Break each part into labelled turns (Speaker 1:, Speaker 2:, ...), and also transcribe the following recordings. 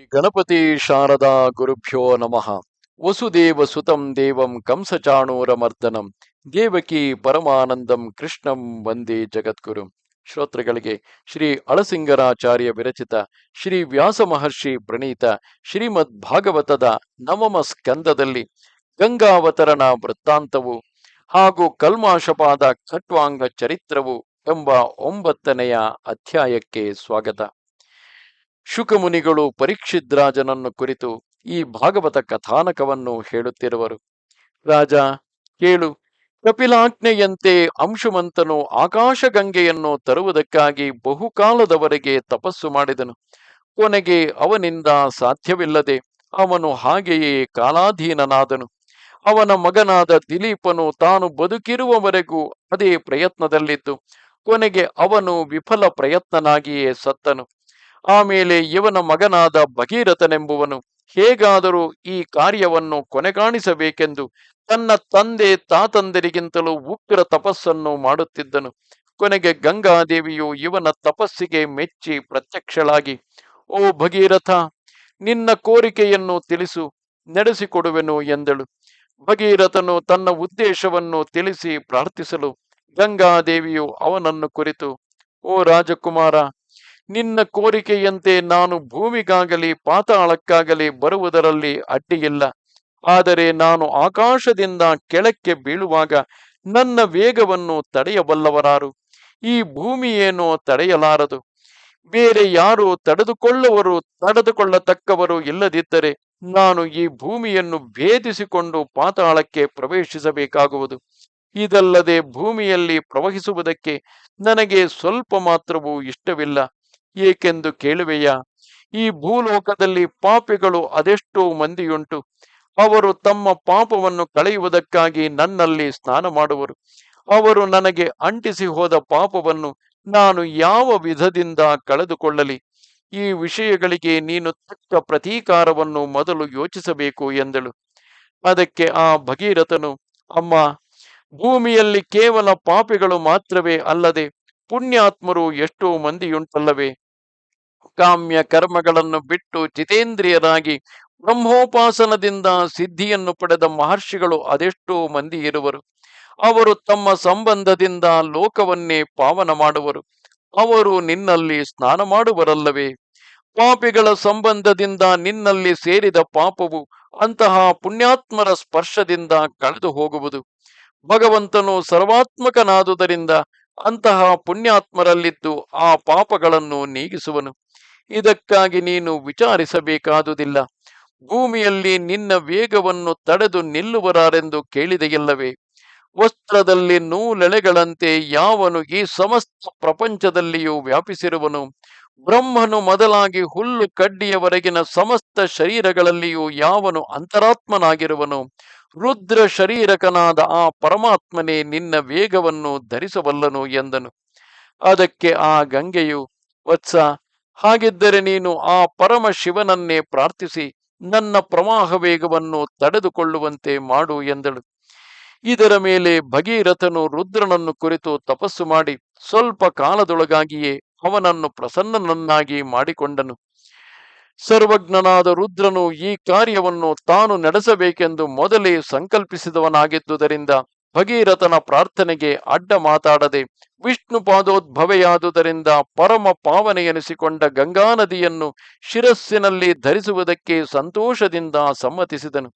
Speaker 1: ಗಣಪತಿ ಶಾರದಾ ಗುರುಭ್ಯೋ ನಮಃ. ವಸುದೇವ ಸುತಂ ದೇವಂ ಕಂಸಚಾಣೂರಮರ್ದನಂ ದೇವಕಿ ಪರಮಾನಂದಂ ಕೃಷ್ಣಂ ವಂದೇ ಜಗದ್ಗುರು. ಶ್ರೋತೃಗಳಿಗೆ ಶ್ರೀ ಅಳಸಿಂಗರಾಚಾರ್ಯ ವಿರಚಿತ ಶ್ರೀ ವ್ಯಾಸ ಮಹರ್ಷಿ ಪ್ರಣೀತ ಶ್ರೀಮದ್ ಭಾಗವತದ ನವಮ ಸ್ಕಂದದಲ್ಲಿ ಗಂಗಾವತರಣ ವೃತ್ತಾಂತವು ಹಾಗೂ ಕಲ್ಮಾಶಪಾದ ಖಟ್ವಾಂಗ ಚರಿತ್ರವು ಎಂಬ 9ನೆಯ ಅಧ್ಯಾಯಕ್ಕೆ ಸ್ವಾಗತ. ಶುಕಮುನಿಗಳು ಪರೀಕ್ಷಿದ್ರಾಜನನ್ನು ಕುರಿತು ಈ ಭಾಗವತ ಕಥಾನಕವನ್ನು ಹೇಳುತ್ತಿರುವರು. ರಾಜ, ಕೇಳು. ಕಪಿಲಾಜ್ಞೆಯಂತೆ ಅಂಶುಮಂತನು ಆಕಾಶಗಂಗೆಯನ್ನು ತರುವುದಕ್ಕಾಗಿ ಬಹುಕಾಲದವರೆಗೆ ತಪಸ್ಸು ಮಾಡಿದನು. ಕೊನೆಗೆ ಅವನಿಂದ ಸಾಧ್ಯವಿಲ್ಲದೆ ಅವನು ಹಾಗೆಯೇ ಕಾಲಾಧೀನನಾದನು. ಅವನ ಮಗನಾದ ದಿಲೀಪನು ತಾನು ಬದುಕಿರುವವರೆಗೂ ಅದೇ ಪ್ರಯತ್ನದಲ್ಲಿದ್ದು ಕೊನೆಗೆ ಅವನು ವಿಫಲ ಪ್ರಯತ್ನನಾಗಿಯೇ ಸತ್ತನು. ಆಮೇಲೆ ಇವನ ಮಗನಾದ ಭಗೀರಥನೆಂಬುವನು ಹೇಗಾದರೂ ಈ ಕಾರ್ಯವನ್ನು ಕೊನೆಗಾಣಿಸಬೇಕೆಂದು ತನ್ನ ತಂದೆ ತಾತಂದರಿಗಿಂತಲೂ ಉಗ್ರ ತಪಸ್ಸನ್ನು ಮಾಡುತ್ತಿದ್ದನು. ಕೊನೆಗೆ ಗಂಗಾದೇವಿಯು ಇವನ ತಪಸ್ಸಿಗೆ ಮೆಚ್ಚಿ ಪ್ರತ್ಯಕ್ಷಳಾಗಿ, ಓ ಭಗೀರಥ, ನಿನ್ನ ಕೋರಿಕೆಯನ್ನು ತಿಳಿಸು, ನಡೆಸಿಕೊಡುವೆನು ಎಂದಳು. ಭಗೀರಥನು ತನ್ನ ಉದ್ದೇಶವನ್ನು ತಿಳಿಸಿ ಪ್ರಾರ್ಥಿಸಲು ಗಂಗಾದೇವಿಯು ಅವನನ್ನು ಕುರಿತು, ಓ ರಾಜಕುಮಾರ, ನಿನ್ನ ಕೋರಿಕೆಯಂತೆ ನಾನು ಭೂಮಿಗಾಗಲಿ ಪಾತಾಳಕ್ಕಾಗಲಿ ಬರುವುದರಲ್ಲಿ ಅಡ್ಡಿಯಿಲ್ಲ. ಆದರೆ ನಾನು ಆಕಾಶದಿಂದ ಕೆಳಕ್ಕೆ ಬೀಳುವಾಗ ನನ್ನ ವೇಗವನ್ನು ತಡೆಯಬಲ್ಲವರಾರು? ಈ ಭೂಮಿಯೇನೋ ತಡೆಯಲಾರದು. ಬೇರೆ ಯಾರು ತಡೆದುಕೊಳ್ಳತಕ್ಕವರು ಇಲ್ಲದಿದ್ದರೆ ನಾನು ಈ ಭೂಮಿಯನ್ನು ಭೇದಿಸಿಕೊಂಡು ಪಾತಾಳಕ್ಕೆ ಪ್ರವೇಶಿಸಬೇಕಾಗುವುದು. ಇದಲ್ಲದೆ ಭೂಮಿಯಲ್ಲಿ ಪ್ರವಹಿಸುವುದಕ್ಕೆ ನನಗೆ ಸ್ವಲ್ಪ ಮಾತ್ರವೂ ಇಷ್ಟವಿಲ್ಲ. ಏಕೆಂದು ಕೇಳುವೆಯಾ? ಈ ಭೂಲೋಕದಲ್ಲಿ ಪಾಪಿಗಳು ಅದೆಷ್ಟೋ ಮಂದಿಯುಂಟು. ಅವರು ತಮ್ಮ ಪಾಪವನ್ನು ಕಳೆಯುವುದಕ್ಕಾಗಿ ನನ್ನಲ್ಲಿ ಸ್ನಾನ ಮಾಡುವರು. ಅವರು ನನಗೆ ಅಂಟಿಸಿ ಹೋದ ಪಾಪವನ್ನು ನಾನು ಯಾವ ವಿಧದಿಂದ ಕಳೆದುಕೊಳ್ಳಲಿ? ಈ ವಿಷಯಗಳಿಗೆ ನೀನು ತಕ್ಕ ಪ್ರತೀಕಾರವನ್ನು ಮೊದಲು ಯೋಚಿಸಬೇಕು ಎಂದಳು. ಅದಕ್ಕೆ ಆ ಭಗೀರಥನು, ಅಮ್ಮ, ಭೂಮಿಯಲ್ಲಿ ಕೇವಲ ಪಾಪಿಗಳು ಮಾತ್ರವೇ ಅಲ್ಲದೆ ಪುಣ್ಯಾತ್ಮರು ಎಷ್ಟೋ ಮಂದಿಯುಂಟಲ್ಲವೇ? ಕಾಮ್ಯ ಕರ್ಮಗಳನ್ನು ಬಿಟ್ಟು ಜಿತೇಂದ್ರಿಯರಾಗಿ ಬ್ರಹ್ಮೋಪಾಸನದಿಂದ ಸಿದ್ಧಿಯನ್ನು ಪಡೆದ ಮಹರ್ಷಿಗಳು ಅದೆಷ್ಟೋ ಮಂದಿ ಇರುವರು. ಅವರು ತಮ್ಮ ಸಂಬಂಧದಿಂದ ಲೋಕವನ್ನೇ ಪಾವನ ಮಾಡುವರು. ಅವರು ನಿನ್ನಲ್ಲಿ ಸ್ನಾನ ಮಾಡುವರಲ್ಲವೇ? ಪಾಪಿಗಳ ಸಂಬಂಧದಿಂದ ನಿನ್ನಲ್ಲಿ ಸೇರಿದ ಪಾಪವು ಅಂತಹ ಪುಣ್ಯಾತ್ಮರ ಸ್ಪರ್ಶದಿಂದ ಕಳೆದು ಹೋಗುವುದು. ಭಗವಂತನು ಸರ್ವಾತ್ಮಕನಾದುದರಿಂದ ಅಂತಹ ಪುಣ್ಯಾತ್ಮರಲ್ಲಿದ್ದು ಆ ಪಾಪಗಳನ್ನು ನೀಗಿಸುವನು. ಇದಕ್ಕಾಗಿ ನೀನು ವಿಚಾರಿಸಬೇಕಾದುದಿಲ್ಲ. ಭೂಮಿಯಲ್ಲಿ ನಿನ್ನ ವೇಗವನ್ನು ತಡೆದು ನಿಲ್ಲುವರಾರೆಂದು ಕೇಳಿದೆಯಲ್ಲವೇ? ವಸ್ತ್ರದಲ್ಲಿ ನೂಲೆಳೆಗಳಂತೆ ಯಾವನು ಈ ಸಮಸ್ತ ಪ್ರಪಂಚದಲ್ಲಿಯೂ ವ್ಯಾಪಿಸಿರುವನು? ಬ್ರಹ್ಮನು ಮೊದಲಾಗಿ ಹುಲ್ಲು ಕಡ್ಡಿಯವರೆಗಿನ ಸಮಸ್ತ ಶರೀರಗಳಲ್ಲಿಯೂ ಯಾವನು ಅಂತರಾತ್ಮನಾಗಿರುವನು? ರುದ್ರ ಶರೀರಕನಾದ ಆ ಪರಮಾತ್ಮನೇ ನಿನ್ನ ವೇಗವನ್ನು ಧರಿಸಬಲ್ಲನು ಎಂದನು. ಅದಕ್ಕೆ ಆ ಗಂಗೆಯು, ವತ್ಸ, ಹಾಗಿದ್ದರೆ ನೀನು ಆ ಪರಮ ಶಿವನನ್ನೇ ಪ್ರಾರ್ಥಿಸಿ ನನ್ನ ಪ್ರವಾಹ ವೇಗವನ್ನು ತಡೆದುಕೊಳ್ಳುವಂತೆ ಮಾಡು ಎಂದಳು. ಇದರ ಮೇಲೆ ಭಗೀರಥನು ರುದ್ರನನ್ನು ಕುರಿತು ತಪಸ್ಸು ಮಾಡಿ ಸ್ವಲ್ಪ ಕಾಲದೊಳಗಾಗಿಯೇ ಅವನನ್ನು ಪ್ರಸನ್ನನನ್ನಾಗಿ ಮಾಡಿಕೊಂಡನು. ಸರ್ವಜ್ಞನಾದ ರುದ್ರನು ಈ ಕಾರ್ಯವನ್ನು ತಾನು ನಡೆಸಬೇಕೆಂದು ಮೊದಲೇ ಸಂಕಲ್ಪಿಸಿದವನಾಗಿದ್ದುದರಿಂದ ಭಗೀರಥನ ಪ್ರಾರ್ಥನೆಗೆ ಅಡ್ಡ ಮಾತಾಡದೆ ವಿಷ್ಣು ಪಾದೋದ್ಭವೆಯಾದುದರಿಂದ ಪರಮ ಪಾವನೆಯೆನಿಸಿಕೊಂಡ ಗಂಗಾ ನದಿಯನ್ನು ಶಿರಸ್ಸಿನಲ್ಲಿ ಧರಿಸುವುದಕ್ಕೆ ಸಂತೋಷದಿಂದ ಸಮ್ಮತಿಸಿದನು.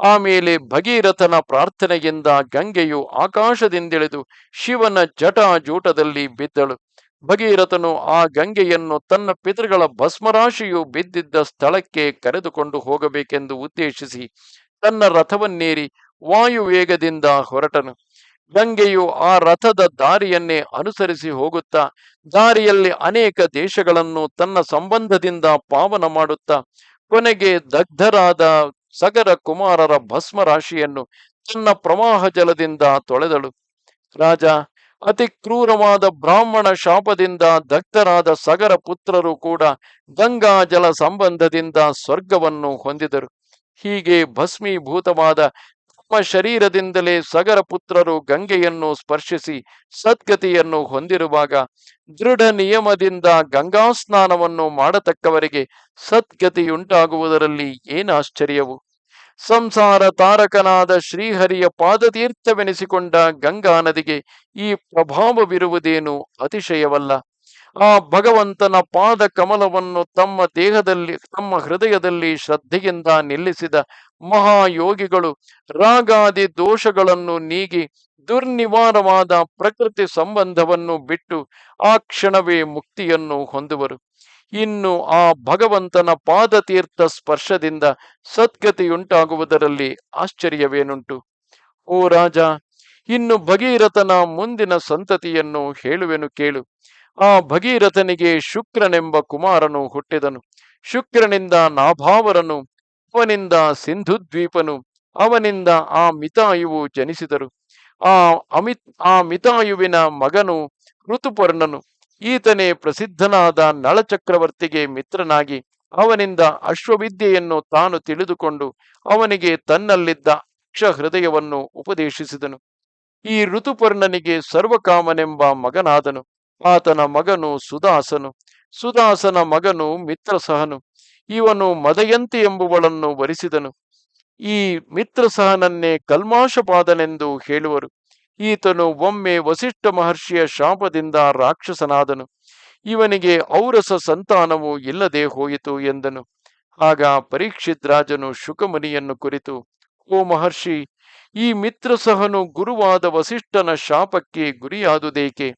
Speaker 1: ಆಮೇಲೆ ಭಗೀರಥನ ಪ್ರಾರ್ಥನೆಯಿಂದ ಗಂಗೆಯು ಆಕಾಶದಿಂದಿಳಿದು ಶಿವನ ಜಟಾಜೂಟದಲ್ಲಿ ಬಿದ್ದಳು. ಭಗೀರಥನು ಆ ಗಂಗೆಯನ್ನು ತನ್ನ ಪಿತೃಗಳ ಭಸ್ಮರಾಶಿಯು ಬಿದ್ದಿದ್ದ ಸ್ಥಳಕ್ಕೆ ಕರೆದುಕೊಂಡು ಹೋಗಬೇಕೆಂದು ಉದ್ದೇಶಿಸಿ ತನ್ನ ರಥವನ್ನೇರಿ ವಾಯುವೇಗದಿಂದ ಹೊರಟನು. ಗಂಗೆಯು ಆ ರಥದ ದಾರಿಯನ್ನೇ ಅನುಸರಿಸಿ ಹೋಗುತ್ತಾ ದಾರಿಯಲ್ಲಿ ಅನೇಕ ದೇಶಗಳನ್ನು ತನ್ನ ಸಂಬಂಧದಿಂದ ಪಾವನ ಮಾಡುತ್ತಾ ಕೊನೆಗೆ ದಗ್ಧರಾದ ಸಗರ ಕುಮಾರರ ಭಸ್ಮರಾಶಿಯನ್ನು ತನ್ನ ಪ್ರವಾಹ ಜಲದಿಂದ ತೊಳೆದಳು. ರಾಜ, ಅತಿ ಕ್ರೂರವಾದ ಬ್ರಾಹ್ಮಣ ಶಾಪದಿಂದ ದಗ್ಧರಾದ ಸಗರ ಪುತ್ರರು ಕೂಡ ಗಂಗಾ ಜಲ ಸಂಬಂಧದಿಂದ ಸ್ವರ್ಗವನ್ನು ಹೊಂದಿದರು. ಹೀಗೆ ಭಸ್ಮೀಭೂತವಾದ ತಮ್ಮ ಶರೀರದಿಂದಲೇ ಸಗರ ಪುತ್ರರು ಗಂಗೆಯನ್ನು ಸ್ಪರ್ಶಿಸಿ ಸದ್ಗತಿಯನ್ನು ಹೊಂದಿರುವಾಗ ದೃಢ ನಿಯಮದಿಂದ ಗಂಗಾ ಸ್ನಾನವನ್ನು ಮಾಡತಕ್ಕವರಿಗೆ ಸದ್ಗತಿಯುಂಟಾಗುವುದರಲ್ಲಿ ಏನಾಶ್ಚರ್ಯವು? ಸಂಸಾರ ತಾರಕನಾದ ಶ್ರೀಹರಿಯ ಪಾದತೀರ್ಥವೆನಿಸಿಕೊಂಡ ಗಂಗಾ ನದಿಗೆ ಈ ಪ್ರಭಾವವಿರುವುದೇನು ಅತಿಶಯವಲ್ಲ. ಆ ಭಗವಂತನ ಪಾದ ಕಮಲವನ್ನು ತಮ್ಮ ದೇಹದಲ್ಲಿ, ತಮ್ಮ ಹೃದಯದಲ್ಲಿ ಶ್ರದ್ಧೆಯಿಂದ ನಿಲ್ಲಿಸಿದ ಮಹಾಯೋಗಿಗಳು ರಾಗಾದಿ ದೋಷಗಳನ್ನು ನೀಗಿ ದುರ್ನಿವಾರವಾದ ಪ್ರಕೃತಿ ಸಂಬಂಧವನ್ನು ಬಿಟ್ಟು ಆ ಕ್ಷಣವೇ ಮುಕ್ತಿಯನ್ನು ಹೊಂದುವರು. ಇನ್ನು ಆ ಭಗವಂತನ ಪಾದತೀರ್ಥ ಸ್ಪರ್ಶದಿಂದ ಸದ್ಗತಿಯುಂಟಾಗುವುದರಲ್ಲಿ ಆಶ್ಚರ್ಯವೇನುಂಟು? ಓ ರಾಜ, ಇನ್ನು ಭಗೀರಥನ ಮುಂದಿನ ಸಂತತಿಯನ್ನು ಹೇಳುವೆನು ಕೇಳು. ಆ ಭಗೀರಥನಿಗೆ ಶುಕ್ರನೆಂಬ ಕುಮಾರನು ಹುಟ್ಟಿದನು. ಶುಕ್ರನಿಂದ ನಾಭಾವರನು, ಅವನಿಂದ ಸಿಂಧುದ್ವೀಪನು, ಅವನಿಂದ ಆ ಮಿತಾಯುವು ಜನಿಸಿದರು. ಆ ಮಿತಾಯುವಿನ ಮಗನು ಋತುಪರ್ಣನು. ಈತನೇ ಪ್ರಸಿದ್ಧನಾದ ನಳಚಕ್ರವರ್ತಿಗೆ ಮಿತ್ರನಾಗಿ ಅವನಿಂದ ಅಶ್ವವಿದ್ಯೆಯನ್ನು ತಾನು ತಿಳಿದುಕೊಂಡು ಅವನಿಗೆ ತನ್ನಲ್ಲಿದ್ದ ಅಕ್ಷ ಹೃದಯವನ್ನು ಉಪದೇಶಿಸಿದನು. ಈ ಋತುಪರ್ಣನಿಗೆ ಸರ್ವಕಾಮನೆಂಬ ಮಗನಾದನು. ಆತನ ಮಗನು ಸುದಾಸನು. ಸುದಾಸನ ಮಗನು ಮಿತ್ರಸಹನು. ಇವನು ಮದಯಂತಿ ಎಂಬುವಳನ್ನು ವರಿಸಿದನು. ಈ ಮಿತ್ರಸಹನನ್ನೇ ಕಲ್ಮಾಶಪಾದನೆಂದು ಹೇಳುವರು. ಈತನು ಒಮ್ಮೆ ವಸಿಷ್ಠ ಮಹರ್ಷಿಯ ಶಾಪದಿಂದ ರಾಕ್ಷಸನಾದನು. ಇವನಿಗೆ ಔರಸ ಸಂತಾನವು ಇಲ್ಲದೆ ಹೋಯಿತು ಎಂದನು. ಆಗ ಪರೀಕ್ಷಿತ್ ರಾಜನು ಶುಕಮುನಿಯನ್ನು ಕುರಿತು, ಓ ಮಹರ್ಷಿ, ಈ ಮಿತ್ರಸಹನು ಗುರುವಾದ ವಸಿಷ್ಠನ ಶಾಪಕ್ಕೆ ಗುರಿಯಾದುದೇಕೆ?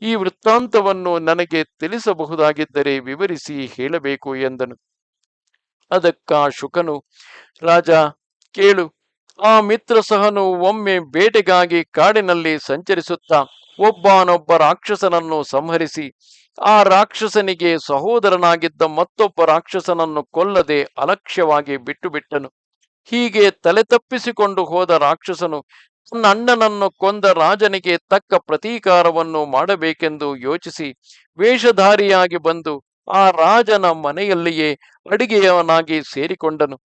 Speaker 1: ಈ ವೃತ್ತಾಂತವನ್ನು ನನಗೆ ತಿಳಿಸಬಹುದಾಗಿದ್ದರೆ ವಿವರಿಸಿ ಹೇಳಬೇಕು ಎಂದನು. ಅದಕ್ಕ ಶುಕನು, ರಾಜ ಕೇಳು. ಆ ಮಿತ್ರಸಹನು ಒಮ್ಮೆ ಬೇಟೆಗಾಗಿ ಕಾಡಿನಲ್ಲಿ ಸಂಚರಿಸುತ್ತಾ ಒಬ್ಬನೊಬ್ಬ ರಾಕ್ಷಸನನ್ನು ಸಂಹರಿಸಿ ಆ ರಾಕ್ಷಸನಿಗೆ ಸಹೋದರನಾಗಿದ್ದ ಮತ್ತೊಬ್ಬ ರಾಕ್ಷಸನನ್ನು ಕೊಲ್ಲದೆ ಅಲಕ್ಷ್ಯವಾಗಿ ಬಿಟ್ಟು ಬಿಟ್ಟನು. ಹೀಗೆ ತಲೆ ತಪ್ಪಿಸಿಕೊಂಡು ಹೋದ ರಾಕ್ಷಸನು ತನ್ನ ಅಣ್ಣನನ್ನು ಕೊಂದ ರಾಜನಿಗೆ ತಕ್ಕ ಪ್ರತೀಕಾರವನ್ನು ಮಾಡಬೇಕೆಂದು ಯೋಚಿಸಿ ವೇಷಧಾರಿಯಾಗಿ ಬಂದು ಆ ರಾಜನ ಮನೆಯಲ್ಲಿಯೇ ಅಡಿಗೆಯವನಾಗಿ ಸೇರಿಕೊಂಡನು.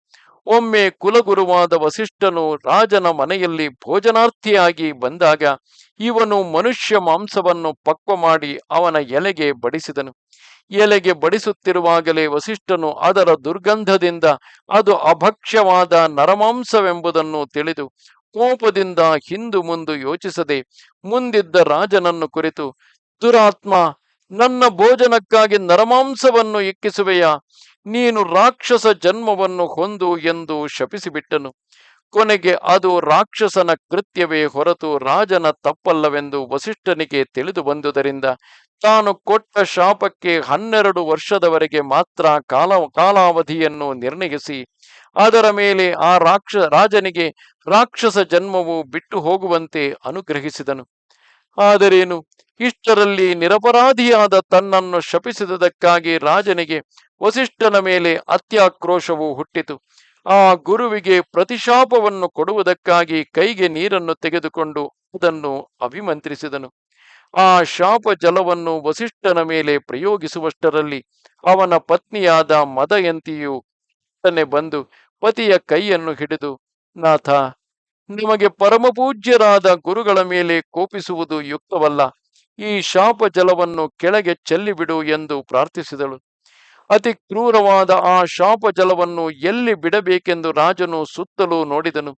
Speaker 1: ಒಮ್ಮೆ ಕುಲಗುರುವಾದ ವಸಿಷ್ಠನು ರಾಜನ ಮನೆಯಲ್ಲಿ ಭೋಜನಾರ್ಥಿಯಾಗಿ ಬಂದಾಗ ಇವನು ಮನುಷ್ಯ ಮಾಂಸವನ್ನು ಪಕ್ವ ಮಾಡಿ ಅವನ ಎಲೆಗೆ ಬಡಿಸಿದನು. ಎಲೆಗೆ ಬಡಿಸುತ್ತಿರುವಾಗಲೇ ವಸಿಷ್ಠನು ಅದರ ದುರ್ಗಂಧದಿಂದ ಅದು ಅಭಕ್ಷ್ಯವಾದ ನರಮಾಂಸವೆಂಬುದನ್ನು ತಿಳಿದು ಕೋಪದಿಂದ ಹಿಂದು ಮುಂದು ಯೋಚಿಸದೆ ಮುಂದಿದ್ದ ರಾಜನನ್ನು ಕುರಿತು, ದುರಾತ್ಮ, ನನ್ನ ಭೋಜನಕ್ಕಾಗಿ ನರಮಾಂಸವನ್ನು ಇಕ್ಕಿಸುವೆಯಾ? ನೀನು ರಾಕ್ಷಸ ಜನ್ಮವನ್ನು ಹೊಂದು ಎಂದು ಶಪಿಸಿಬಿಟ್ಟನು. ಕೊನೆಗೆ ಅದು ರಾಕ್ಷಸನ ಕೃತ್ಯವೇ ಹೊರತು ರಾಜನ ತಪ್ಪಲ್ಲವೆಂದು ವಸಿಷ್ಠನಿಗೆ ತಿಳಿದು ಬಂದುದರಿಂದ ತಾನು ಕೊಟ್ಟ ಶಾಪಕ್ಕೆ 12 ವರ್ಷದವರೆಗೆ ಮಾತ್ರ ಕಾಲಾವಧಿಯನ್ನು ನಿರ್ಣಯಿಸಿ ಅದರ ಮೇಲೆ ಆ ರಾಜನಿಗೆ ರಾಕ್ಷಸ ಜನ್ಮವು ಬಿಟ್ಟು ಹೋಗುವಂತೆ ಅನುಗ್ರಹಿಸಿದನು. ಆದರೇನು, ಇಷ್ಟರಲ್ಲಿ ನಿರಪರಾಧಿಯಾದ ತನ್ನನ್ನು ಶಪಿಸಿದಕ್ಕಾಗಿ ರಾಜನಿಗೆ ವಸಿಷ್ಠನ ಮೇಲೆ ಅತ್ಯಾಕ್ರೋಶವು ಹುಟ್ಟಿತು. ಆ ಗುರುವಿಗೆ ಪ್ರತಿಶಾಪವನ್ನು ಕೊಡುವುದಕ್ಕಾಗಿ ಕೈಗೆ ನೀರನ್ನು ತೆಗೆದುಕೊಂಡು ಅದನ್ನು ಅಭಿಮಂತ್ರಿಸಿದನು. ಆ ಶಾಪ ಜಲವನ್ನು ವಸಿಷ್ಠನ ಮೇಲೆ ಪ್ರಯೋಗಿಸುವಷ್ಟರಲ್ಲಿ ಅವನ ಪತ್ನಿಯಾದ ಮದಯಂತಿಯು ಬಂದು ಪತಿಯ ಕೈಯನ್ನು ಹಿಡಿದು, ನಾಥ, ನಿಮಗೆ ಪರಮಪೂಜ್ಯರಾದ ಗುರುಗಳ ಮೇಲೆ ಕೋಪಿಸುವುದು ಯುಕ್ತವಲ್ಲ. ಈ ಶಾಪ ಜಲವನ್ನು ಕೆಳಗೆ ಚೆಲ್ಲಿಬಿಡು ಎಂದು ಪ್ರಾರ್ಥಿಸಿದಳು. ಅತಿ ಕ್ರೂರವಾದ ಆ ಶಾಪ ಜಲವನ್ನು ಎಲ್ಲಿ ಬಿಡಬೇಕೆಂದು ರಾಜನು ಸುತ್ತಲೂ ನೋಡಿದನು.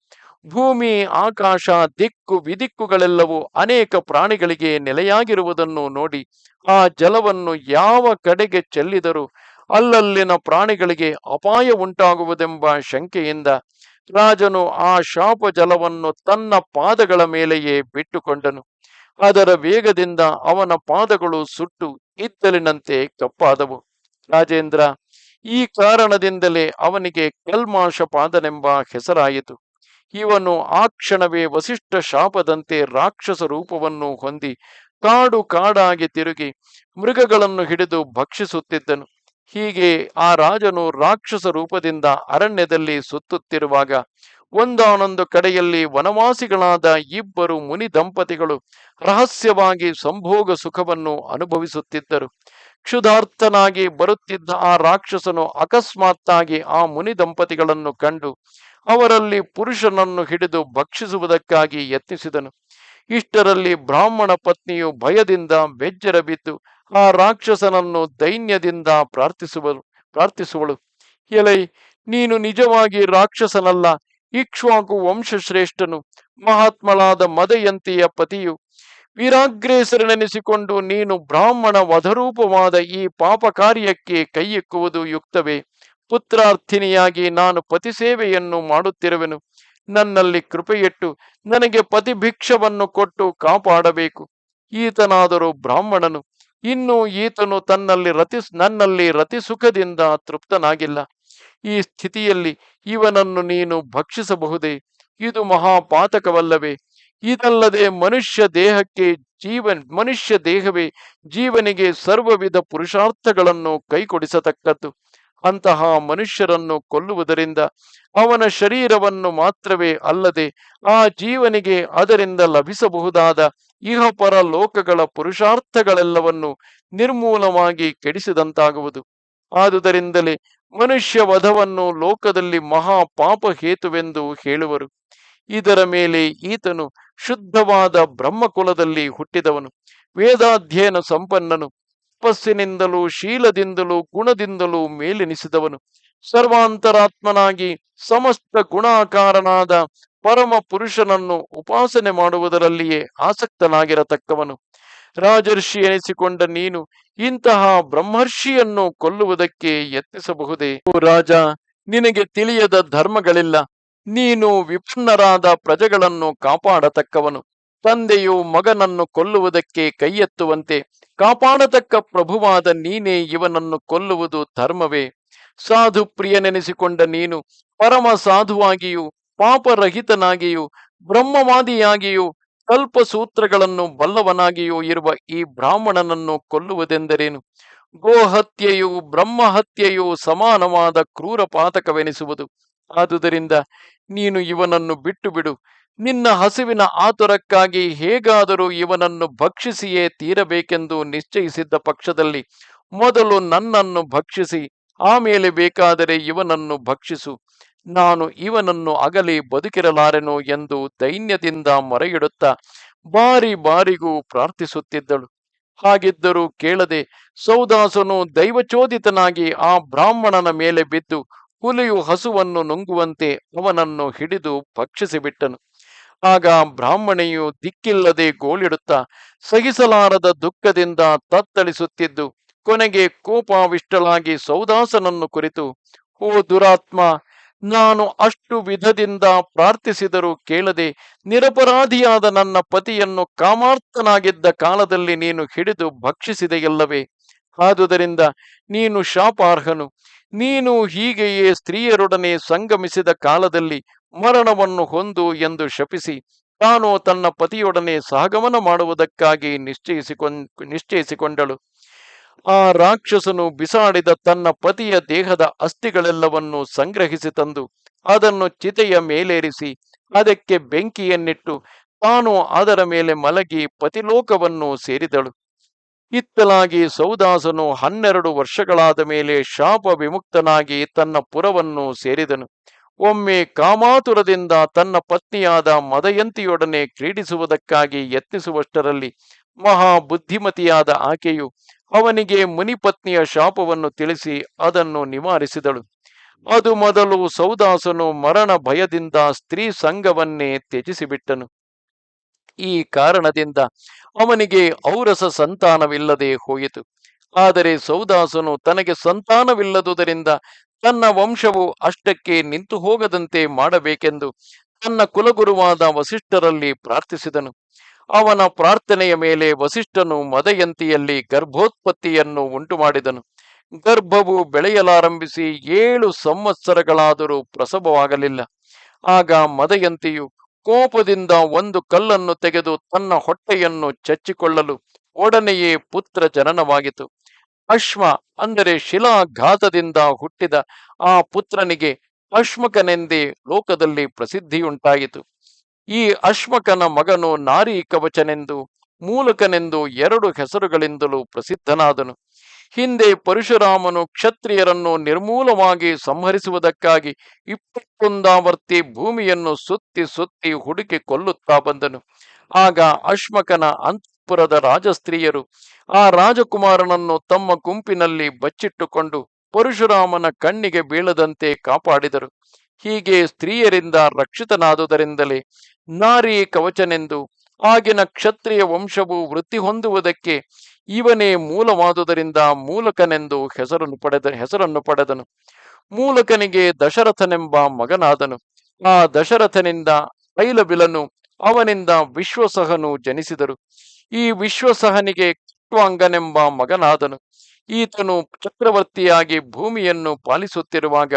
Speaker 1: ಭೂಮಿ, ಆಕಾಶ, ದಿಕ್ಕು ವಿದಿಕ್ಕುಗಳೆಲ್ಲವೂ ಅನೇಕ ಪ್ರಾಣಿಗಳಿಗೆ ನೆಲೆಯಾಗಿರುವುದನ್ನು ನೋಡಿ ಆ ಜಲವನ್ನು ಯಾವ ಕಡೆಗೆ ಚೆಲ್ಲಿದರೂ ಅಲ್ಲಲ್ಲಿನ ಪ್ರಾಣಿಗಳಿಗೆ ಅಪಾಯ ಉಂಟಾಗುವುದೆಂಬ ಶಂಕೆಯಿಂದ ರಾಜನು ಆ ಶಾಪ ಜಲವನ್ನು ತನ್ನ ಪಾದಗಳ ಮೇಲೆಯೇ ಬಿಟ್ಟುಕೊಂಡನು. ಅದರ ವೇಗದಿಂದ ಅವನ ಪಾದಗಳು ಸುಟ್ಟು ಇದ್ದಲಿನಂತೆ ಕಪ್ಪಾದವು. ರಾಜೇಂದ್ರ, ಈ ಕಾರಣದಿಂದಲೇ ಅವನಿಗೆ ಕಲ್ಮಾಶಪಾದನೆಂಬ ಹೆಸರಾಯಿತು. ಇವನು ಆ ಕ್ಷಣವೇ ವಸಿಷ್ಠ ಶಾಪದಂತೆ ರಾಕ್ಷಸ ರೂಪವನ್ನು ಹೊಂದಿ ಕಾಡು ಕಾಡಾಗಿ ತಿರುಗಿ ಮೃಗಗಳನ್ನು ಹಿಡಿದು ಭಕ್ಷಿಸುತ್ತಿದ್ದನು. ಹೀಗೆ ಆ ರಾಜನು ರಾಕ್ಷಸ ರೂಪದಿಂದ ಅರಣ್ಯದಲ್ಲಿ ಸುತ್ತುತ್ತಿರುವಾಗ ಒಂದಾನೊಂದು ಕಡೆಯಲ್ಲಿ ವನವಾಸಿಗಳಾದ ಇಬ್ಬರು ಮುನಿ ದಂಪತಿಗಳು ರಹಸ್ಯವಾಗಿ ಸಂಭೋಗ ಸುಖವನ್ನು ಅನುಭವಿಸುತ್ತಿದ್ದರು. ಕ್ಷುಧಾರ್ಥನಾಗಿ ಬರುತ್ತಿದ್ದ ಆ ರಾಕ್ಷಸನು ಅಕಸ್ಮಾತ್ತಾಗಿ ಆ ಮುನಿ ದಂಪತಿಗಳನ್ನು ಕಂಡು ಅವರಲ್ಲಿ ಪುರುಷನನ್ನು ಹಿಡಿದು ಭಕ್ಷಿಸುವುದಕ್ಕಾಗಿ ಯತ್ನಿಸಿದನು. ಇಷ್ಟರಲ್ಲಿ ಬ್ರಾಹ್ಮಣ ಪತ್ನಿಯು ಭಯದಿಂದ ಬೆಜ್ಜರ ಬಿದ್ದು ಆ ರಾಕ್ಷಸನನ್ನು ದೈನ್ಯದಿಂದ ಪ್ರಾರ್ಥಿಸುವಳು. ಎಲೈ, ನೀನು ನಿಜವಾಗಿ ರಾಕ್ಷಸನಲ್ಲ, ಇಕ್ಷ್ವಾಕು ವಂಶಶ್ರೇಷ್ಠನು, ಮಹಾತ್ಮಳಾದ ಮದಯಂತಿಯ ಪತಿಯು. ವೀರಾಗ್ರೇಸರನೆನಿಸಿಕೊಂಡು ನೀನು ಬ್ರಾಹ್ಮಣ ವಧರೂಪವಾದ ಈ ಪಾಪ ಕಾರ್ಯಕ್ಕೆ ಕೈಯಿಕ್ಕುವುದು ಯುಕ್ತವೇ? ಪುತ್ರಾರ್ಥಿನಿಯಾಗಿ ನಾನು ಪತಿ ಸೇವೆಯನ್ನು ಮಾಡುತ್ತಿರುವೆನು. ನನ್ನಲ್ಲಿ ಕೃಪೆಯಿಟ್ಟು ನನಗೆ ಪತಿಭಿಕ್ಷವನ್ನು ಕೊಟ್ಟು ಕಾಪಾಡಬೇಕು. ಈತನಾದರೂ ಬ್ರಾಹ್ಮಣನು, ಇನ್ನು ಈತನು ನನ್ನಲ್ಲಿ ರತಿ ಸುಖದಿಂದ ತೃಪ್ತನಾಗಿಲ್ಲ. ಈ ಸ್ಥಿತಿಯಲ್ಲಿ ಇವನನ್ನು ನೀನು ಭಕ್ಷಿಸಬಹುದೇ? ಇದು ಮಹಾಪಾತಕವಲ್ಲವೇ? ಇದಲ್ಲದೆ ಮನುಷ್ಯ ದೇಹವೇ ಜೀವನಿಗೆ ಸರ್ವವಿಧ ಪುರುಷಾರ್ಥಗಳನ್ನು ಕೈಕೊಡಿಸತಕ್ಕದ್ದು. ಅಂತಹ ಮನುಷ್ಯರನ್ನು ಕೊಲ್ಲುವುದರಿಂದ ಅವನ ಶರೀರವನ್ನು ಮಾತ್ರವೇ ಅಲ್ಲದೆ ಆ ಜೀವನಿಗೆ ಅದರಿಂದ ಲಭಿಸಬಹುದಾದ ಇಹಪರ ಲೋಕಗಳ ಪುರುಷಾರ್ಥಗಳೆಲ್ಲವನ್ನು ನಿರ್ಮೂಲವಾಗಿ ಕೆಡಿಸಿದಂತಾಗುವುದು. ಆದುದರಿಂದಲೇ ಮನುಷ್ಯ ವಧವನ್ನು ಲೋಕದಲ್ಲಿ ಮಹಾಪಾಪ ಹೇತುವೆಂದು ಹೇಳುವರು. ಇದರ ಮೇಲೆ ಈತನು ಶುದ್ಧವಾದ ಬ್ರಹ್ಮಕುಲದಲ್ಲಿ ಹುಟ್ಟಿದವನು, ವೇದಾಧ್ಯಯನ ಸಂಪನ್ನನು, ತಪಸ್ಸಿನಿಂದಲೂ ಶೀಲದಿಂದಲೂ ಗುಣದಿಂದಲೂ ಮೇಲೆನಿಸಿದವನು, ಸರ್ವಾಂತರಾತ್ಮನಾಗಿ ಸಮಸ್ತ ಗುಣಾಕಾರನಾದ ಪರಮ ಪುರುಷನನ್ನು ಉಪಾಸನೆ ಮಾಡುವುದರಲ್ಲಿಯೇ ಆಸಕ್ತನಾಗಿರತಕ್ಕವನು. ರಾಜರ್ಷಿ ಎನಿಸಿಕೊಂಡ ನೀನು ಇಂತಹ ಬ್ರಹ್ಮರ್ಷಿಯನ್ನು ಕೊಲ್ಲುವುದಕ್ಕೆ ಯತ್ನಿಸಬಹುದೇ? ಓ ರಾಜ, ನಿನಗೆ ತಿಳಿಯದ ಧರ್ಮಗಳಿಲ್ಲ. ನೀನು ವಿಪನ್ನರಾದ ಪ್ರಜೆಗಳನ್ನು ಕಾಪಾಡತಕ್ಕವನು. ತಂದೆಯು ಮಗನನ್ನು ಕೊಲ್ಲುವುದಕ್ಕೆ ಕೈಯೆತ್ತುವಂತೆ ಕಾಪಾಡತಕ್ಕ ಪ್ರಭುವಾದ ನೀನೇ ಇವನನ್ನು ಕೊಲ್ಲುವುದು ಧರ್ಮವೇ? ಸಾಧು ಪ್ರಿಯನೆನಿಸಿಕೊಂಡ ನೀನು ಪರಮ ಸಾಧುವಾಗಿಯೂ ಪಾಪರಹಿತನಾಗಿಯೂ ಬ್ರಹ್ಮವಾದಿಯಾಗಿಯೂ ಕಲ್ಪಸೂತ್ರಗಳನ್ನು ಬಲ್ಲವನಾಗಿಯೂ ಇರುವ ಈ ಬ್ರಾಹ್ಮಣನನ್ನು ಕೊಲ್ಲುವುದೆಂದರೇನು? ಗೋಹತ್ಯೆಯು ಬ್ರಹ್ಮಹತ್ಯೆಯು ಸಮಾನವಾದ ಕ್ರೂರ ಪಾತಕವೆನಿಸುವುದು. ಆದುದರಿಂದ ನೀನು ಇವನನ್ನು ಬಿಟ್ಟು ಬಿಡು. ನಿನ್ನ ಹಸಿವಿನ ಆತುರಕ್ಕಾಗಿ ಹೇಗಾದರೂ ಇವನನ್ನು ಭಕ್ಷಿಸಿಯೇ ತೀರಬೇಕೆಂದು ನಿಶ್ಚಯಿಸಿದ್ದ ಪಕ್ಷದಲ್ಲಿ ಮೊದಲು ನನ್ನನ್ನು ಭಕ್ಷಿಸಿ ಆಮೇಲೆ ಬೇಕಾದರೆ ಇವನನ್ನು ಭಕ್ಷಿಸು. ನಾನು ಇವನನ್ನು ಅಗಲಿ ಬದುಕಿರಲಾರೆನೋ ಎಂದು ದೈನ್ಯದಿಂದ ಮೊರೆಯಿಡುತ್ತಾ ಬಾರಿ ಬಾರಿಗೂ ಪ್ರಾರ್ಥಿಸುತ್ತಿದ್ದಳು. ಹಾಗಿದ್ದರೂ ಕೇಳದೆ ಸೌದಾಸನು ದೈವಚೋದಿತನಾಗಿ ಆ ಬ್ರಾಹ್ಮಣನ ಮೇಲೆ ಬಿದ್ದು ಹುಲಿಯು ಹಸುವನ್ನು ನುಂಗುವಂತೆ ಅವನನ್ನು ಹಿಡಿದು ಭಕ್ಷಿಸಿಬಿಟ್ಟನು. ಆಗ ಬ್ರಾಹ್ಮಣೆಯು ದಿಕ್ಕಿಲ್ಲದೆ ಗೋಳಿಡುತ್ತಾ ಸಹಿಸಲಾರದ ದುಃಖದಿಂದ ತತ್ತಳಿಸುತ್ತಿದ್ದು ಕೊನೆಗೆ ಕೋಪಾವಿಷ್ಟಳಾಗಿ ಸೌದಾಸನನ್ನು ಕುರಿತು, ಓ ದುರಾತ್ಮ, ನಾನು ಅಷ್ಟು ವಿಧದಿಂದ ಪ್ರಾರ್ಥಿಸಿದರೂ ಕೇಳದೆ ನಿರಪರಾಧಿಯಾದ ನನ್ನ ಪತಿಯನ್ನು ಕಾಮಾರ್ಥನಾಗಿದ್ದ ಕಾಲದಲ್ಲಿ ನೀನು ಹಿಡಿದು ಭಕ್ಷಿಸಿದೆಯಲ್ಲವೇ? ಆದುದರಿಂದ ನೀನು ಶಾಪಾರ್ಹನು. ನೀನು ಹೀಗೆಯೇ ಸ್ತ್ರೀಯರೊಡನೆ ಸಂಗಮಿಸಿದ ಕಾಲದಲ್ಲಿ ಮರಣವನ್ನು ಹೊಂದು ಎಂದು ಶಪಿಸಿ ತಾನು ತನ್ನ ಪತಿಯೊಡನೆ ಸಹಗಮನ ಮಾಡುವುದಕ್ಕಾಗಿ ನಿಶ್ಚಯಿಸಿಕೊಂಡಳು. ಆ ರಾಕ್ಷಸನು ಬಿಸಾಡಿದ ತನ್ನ ಪತಿಯ ದೇಹದ ಅಸ್ಥಿಗಳೆಲ್ಲವನ್ನು ಸಂಗ್ರಹಿಸಿ ತಂದು ಅದನ್ನು ಚಿತೆಯ ಮೇಲೇರಿಸಿ ಅದಕ್ಕೆ ಬೆಂಕಿಯನ್ನಿಟ್ಟು ತಾನು ಅದರ ಮೇಲೆ ಮಲಗಿ ಪತಿಲೋಕವನ್ನು ಸೇರಿದಳು. ಇತ್ತಲಾಗಿ ಸೌದಾಸನು 12 ವರ್ಷಗಳಾದ ಮೇಲೆ ಶಾಪ ವಿಮುಕ್ತನಾಗಿ ತನ್ನ ಪುರವನ್ನು ಸೇರಿದನು. ಒಮ್ಮೆ ಕಾಮಾತುರದಿಂದ ತನ್ನ ಪತ್ನಿಯಾದ ಮದಯಂತಿಯೊಡನೆ ಕ್ರೀಡಿಸುವುದಕ್ಕಾಗಿ ಯತ್ನಿಸುವಷ್ಟರಲ್ಲಿ ಮಹಾ ಬುದ್ಧಿಮತಿಯಾದ ಆಕೆಯು ಅವನಿಗೆ ಮುನಿಪತ್ನಿಯ ಶಾಪವನ್ನು ತಿಳಿಸಿ ಅದನ್ನು ನಿವಾರಿಸಿದಳು. ಅದು ಮೊದಲು ಸೌದಾಸನು ಮರಣ ಭಯದಿಂದ ಸ್ತ್ರೀ ಸಂಘವನ್ನೇ ತ್ಯಜಿಸಿಬಿಟ್ಟನು. ಈ ಕಾರಣದಿಂದ ಅವನಿಗೆ ಔರಸ ಸಂತಾನವಿಲ್ಲದೆ ಹೋಯಿತು. ಆದರೆ ಸೌದಾಸನು ತನಗೆ ಸಂತಾನವಿಲ್ಲದುದರಿಂದ ತನ್ನ ವಂಶವು ಅಷ್ಟಕ್ಕೆ ನಿಂತು ಹೋಗದಂತೆ ಮಾಡಬೇಕೆಂದು ತನ್ನ ಕುಲಗುರುವಾದ ವಸಿಷ್ಠರಲ್ಲಿ ಪ್ರಾರ್ಥಿಸಿದನು. ಅವನ ಪ್ರಾರ್ಥನೆಯ ಮೇಲೆ ವಸಿಷ್ಠನು ಮದಯಂತಿಯಲ್ಲಿ ಗರ್ಭೋತ್ಪತ್ತಿಯನ್ನು ಉಂಟುಮಾಡಿದನು. ಗರ್ಭವು ಬೆಳೆಯಲಾರಂಭಿಸಿ 7 ಸಂವತ್ಸರಗಳಾದರೂ ಪ್ರಸವವಾಗಲಿಲ್ಲ. ಆಗ ಮದಯಂತಿಯು ಕೋಪದಿಂದ ಒಂದು ಕಲ್ಲನ್ನು ತೆಗೆದು ತನ್ನ ಹೊಟ್ಟೆಯನ್ನು ಚಚ್ಚಿಕೊಳ್ಳಲು ಒಡನೆಯೇ ಪುತ್ರ ಜನನವಾಗಿತು. ಅಶ್ವ ಅಂದರೆ ಶಿಲಾಘಾತದಿಂದ ಹುಟ್ಟಿದ ಆ ಪುತ್ರನಿಗೆ ಅಶ್ಮಕನೆಂದೇ ಲೋಕದಲ್ಲಿ ಪ್ರಸಿದ್ಧಿಯುಂಟಾಯಿತು. ಈ ಅಶ್ಮಕನ ಮಗನು ನಾರಿ ಕವಚನೆಂದು, ಮೂಲಕನೆಂದು ಎರಡು ಹೆಸರುಗಳಿಂದಲೂ ಪ್ರಸಿದ್ಧನಾದನು. ಹಿಂದೆ ಪರಶುರಾಮನು ಕ್ಷತ್ರಿಯರನ್ನು ನಿರ್ಮೂಲವಾಗಿ ಸಂಹರಿಸುವುದಕ್ಕಾಗಿ 21 ಭೂಮಿಯನ್ನು ಸುತ್ತಿ ಸುತ್ತಿ ಹುಡುಕಿ ಕೊಲ್ಲುತ್ತಾ ಬಂದನು. ಆಗ ಅಶ್ಮಕನ ಅಂತಃಪುರದ ರಾಜಸ್ತ್ರೀಯರು ಆ ರಾಜಕುಮಾರನನ್ನು ತಮ್ಮ ಗುಂಪಿನಲ್ಲಿ ಬಚ್ಚಿಟ್ಟುಕೊಂಡು ಪರಶುರಾಮನ ಕಣ್ಣಿಗೆ ಬೀಳದಂತೆ ಕಾಪಾಡಿದರು. ಹೀಗೆ ಸ್ತ್ರೀಯರಿಂದ ರಕ್ಷಿತನಾದುದರಿಂದಲೇ ನಾರಿ ಕವಚನೆಂದು, ಆಗಿನ ಕ್ಷತ್ರಿಯ ವಂಶವು ವೃತ್ತಿ ಹೊಂದುವುದಕ್ಕೆ ಇವನೇ ಮೂಲವಾದುದರಿಂದ ಮೂಲಕನೆಂದು ಹೆಸರನ್ನು ಪಡೆದನು. ಮೂಲಕನಿಗೆ ದಶರಥನೆಂಬ ಮಗನಾದನು. ಆ ದಶರಥನಿಂದ ಐಲಬಿಲನು, ಅವನಿಂದ ವಿಶ್ವಸಹನು ಜನಿಸಿದರು. ಈ ವಿಶ್ವಸಹನಿಗೆ ಖಟ್ವಾಂಗನೆಂಬ ಮಗನಾದನು. ಈತನು ಚಕ್ರವರ್ತಿಯಾಗಿ ಭೂಮಿಯನ್ನು ಪಾಲಿಸುತ್ತಿರುವಾಗ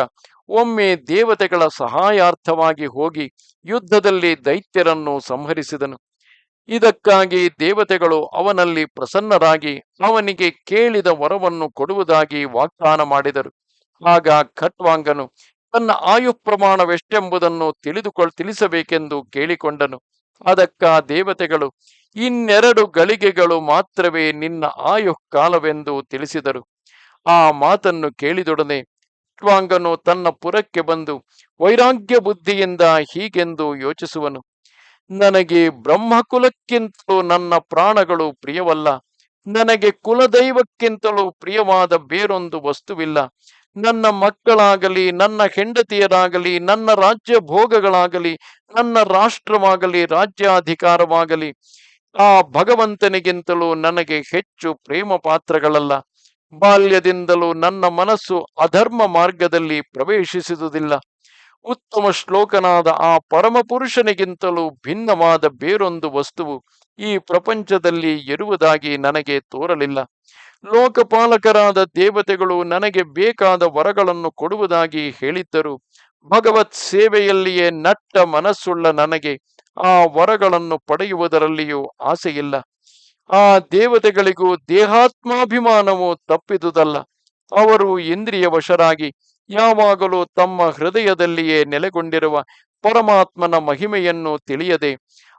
Speaker 1: ಒಮ್ಮೆ ದೇವತೆಗಳ ಸಹಾಯಾರ್ಥವಾಗಿ ಹೋಗಿ ಯುದ್ಧದಲ್ಲಿ ದೈತ್ಯರನ್ನು ಸಂಹರಿಸಿದನು. ಇದಕ್ಕಾಗಿ ದೇವತೆಗಳು ಅವನಲ್ಲಿ ಪ್ರಸನ್ನರಾಗಿ ಅವನಿಗೆ ಕೇಳಿದ ವರವನ್ನು ಕೊಡುವುದಾಗಿ ವಾಗ್ದಾನ ಮಾಡಿದರು. ಆಗ ಖಟ್ವಾಂಗನು ತನ್ನ ಆಯುಪ್ರಮಾಣವೆಷ್ಟೆಂಬುದನ್ನು ತಿಳಿಸಬೇಕೆಂದು ಕೇಳಿಕೊಂಡನು. ಅದಕ್ಕ ದೇವತೆಗಳು, 2 ಗಳಿಗೆಗಳು ಮಾತ್ರವೇ ನಿನ್ನ ಆಯುಃಕಾಲವೆಂದು ತಿಳಿಸಿದರು. ಆ ಮಾತನ್ನು ಕೇಳಿದೊಡನೆ ಖಟ್ವಾಂಗನು ತನ್ನ ಪುರಕ್ಕೆ ಬಂದು ವೈರಾಗ್ಯ ಬುದ್ಧಿಯಿಂದ ಹೀಗೆಂದು ಯೋಚಿಸುವನು: ನನಗೆ ಬ್ರಹ್ಮಕುಲಕ್ಕಿಂತಲೂ ನನ್ನ ಪ್ರಾಣಗಳು ಪ್ರಿಯವಲ್ಲ. ನನಗೆ ಕುಲದೈವಕ್ಕಿಂತಲೂ ಪ್ರಿಯವಾದ ಬೇರೊಂದು ವಸ್ತುವಿಲ್ಲ. ನನ್ನ ಮಕ್ಕಳಾಗಲಿ, ನನ್ನ ಹೆಂಡತಿಯರಾಗಲಿ, ನನ್ನ ರಾಜ್ಯ ಭೋಗಗಳಾಗಲಿ, ನನ್ನ ರಾಷ್ಟ್ರವಾಗಲಿ, ರಾಜ್ಯಾಧಿಕಾರವಾಗಲಿ ಆ ಭಗವಂತನಿಗಿಂತಲೂ ನನಗೆ ಹೆಚ್ಚು ಪ್ರೇಮ ಪಾತ್ರಗಳಲ್ಲ. ಬಾಲ್ಯದಿಂದಲೂ ನನ್ನ ಮನಸ್ಸು ಅಧರ್ಮ ಮಾರ್ಗದಲ್ಲಿ ಪ್ರವೇಶಿಸುವುದಿಲ್ಲ. ಉತ್ತಮ ಶ್ಲೋಕನಾದ ಆ ಪರಮಪುರುಷನಿಗಿಂತಲೂ ಭಿನ್ನವಾದ ಬೇರೊಂದು ವಸ್ತುವು ಈ ಪ್ರಪಂಚದಲ್ಲಿ ಇರುವುದಾಗಿ ನನಗೆ ತೋರಲಿಲ್ಲ. ಲೋಕಪಾಲಕರಾದ ದೇವತೆಗಳು ನನಗೆ ಬೇಕಾದ ವರಗಳನ್ನು ಕೊಡುವುದಾಗಿ ಹೇಳಿದ್ದರು. ಭಗವತ್ ಸೇವೆಯಲ್ಲಿಯೇ ನಟ್ಟ ಮನಸ್ಸುಳ್ಳ ನನಗೆ ಆ ವರಗಳನ್ನು ಪಡೆಯುವುದರಲ್ಲಿಯೂ ಆಸೆಯಿಲ್ಲ. ಆ ದೇವತೆಗಳಿಗೂ ದೇಹಾತ್ಮಾಭಿಮಾನವು ತಪ್ಪಿದುದಲ್ಲ. ಅವರು ಇಂದ್ರಿಯ ವಶರಾಗಿ ಯಾವಾಗಲೂ ತಮ್ಮ ಹೃದಯದಲ್ಲಿಯೇ ನೆಲೆಗೊಂಡಿರುವ ಪರಮಾತ್ಮನ ಮಹಿಮೆಯನ್ನು ತಿಳಿಯದೆ,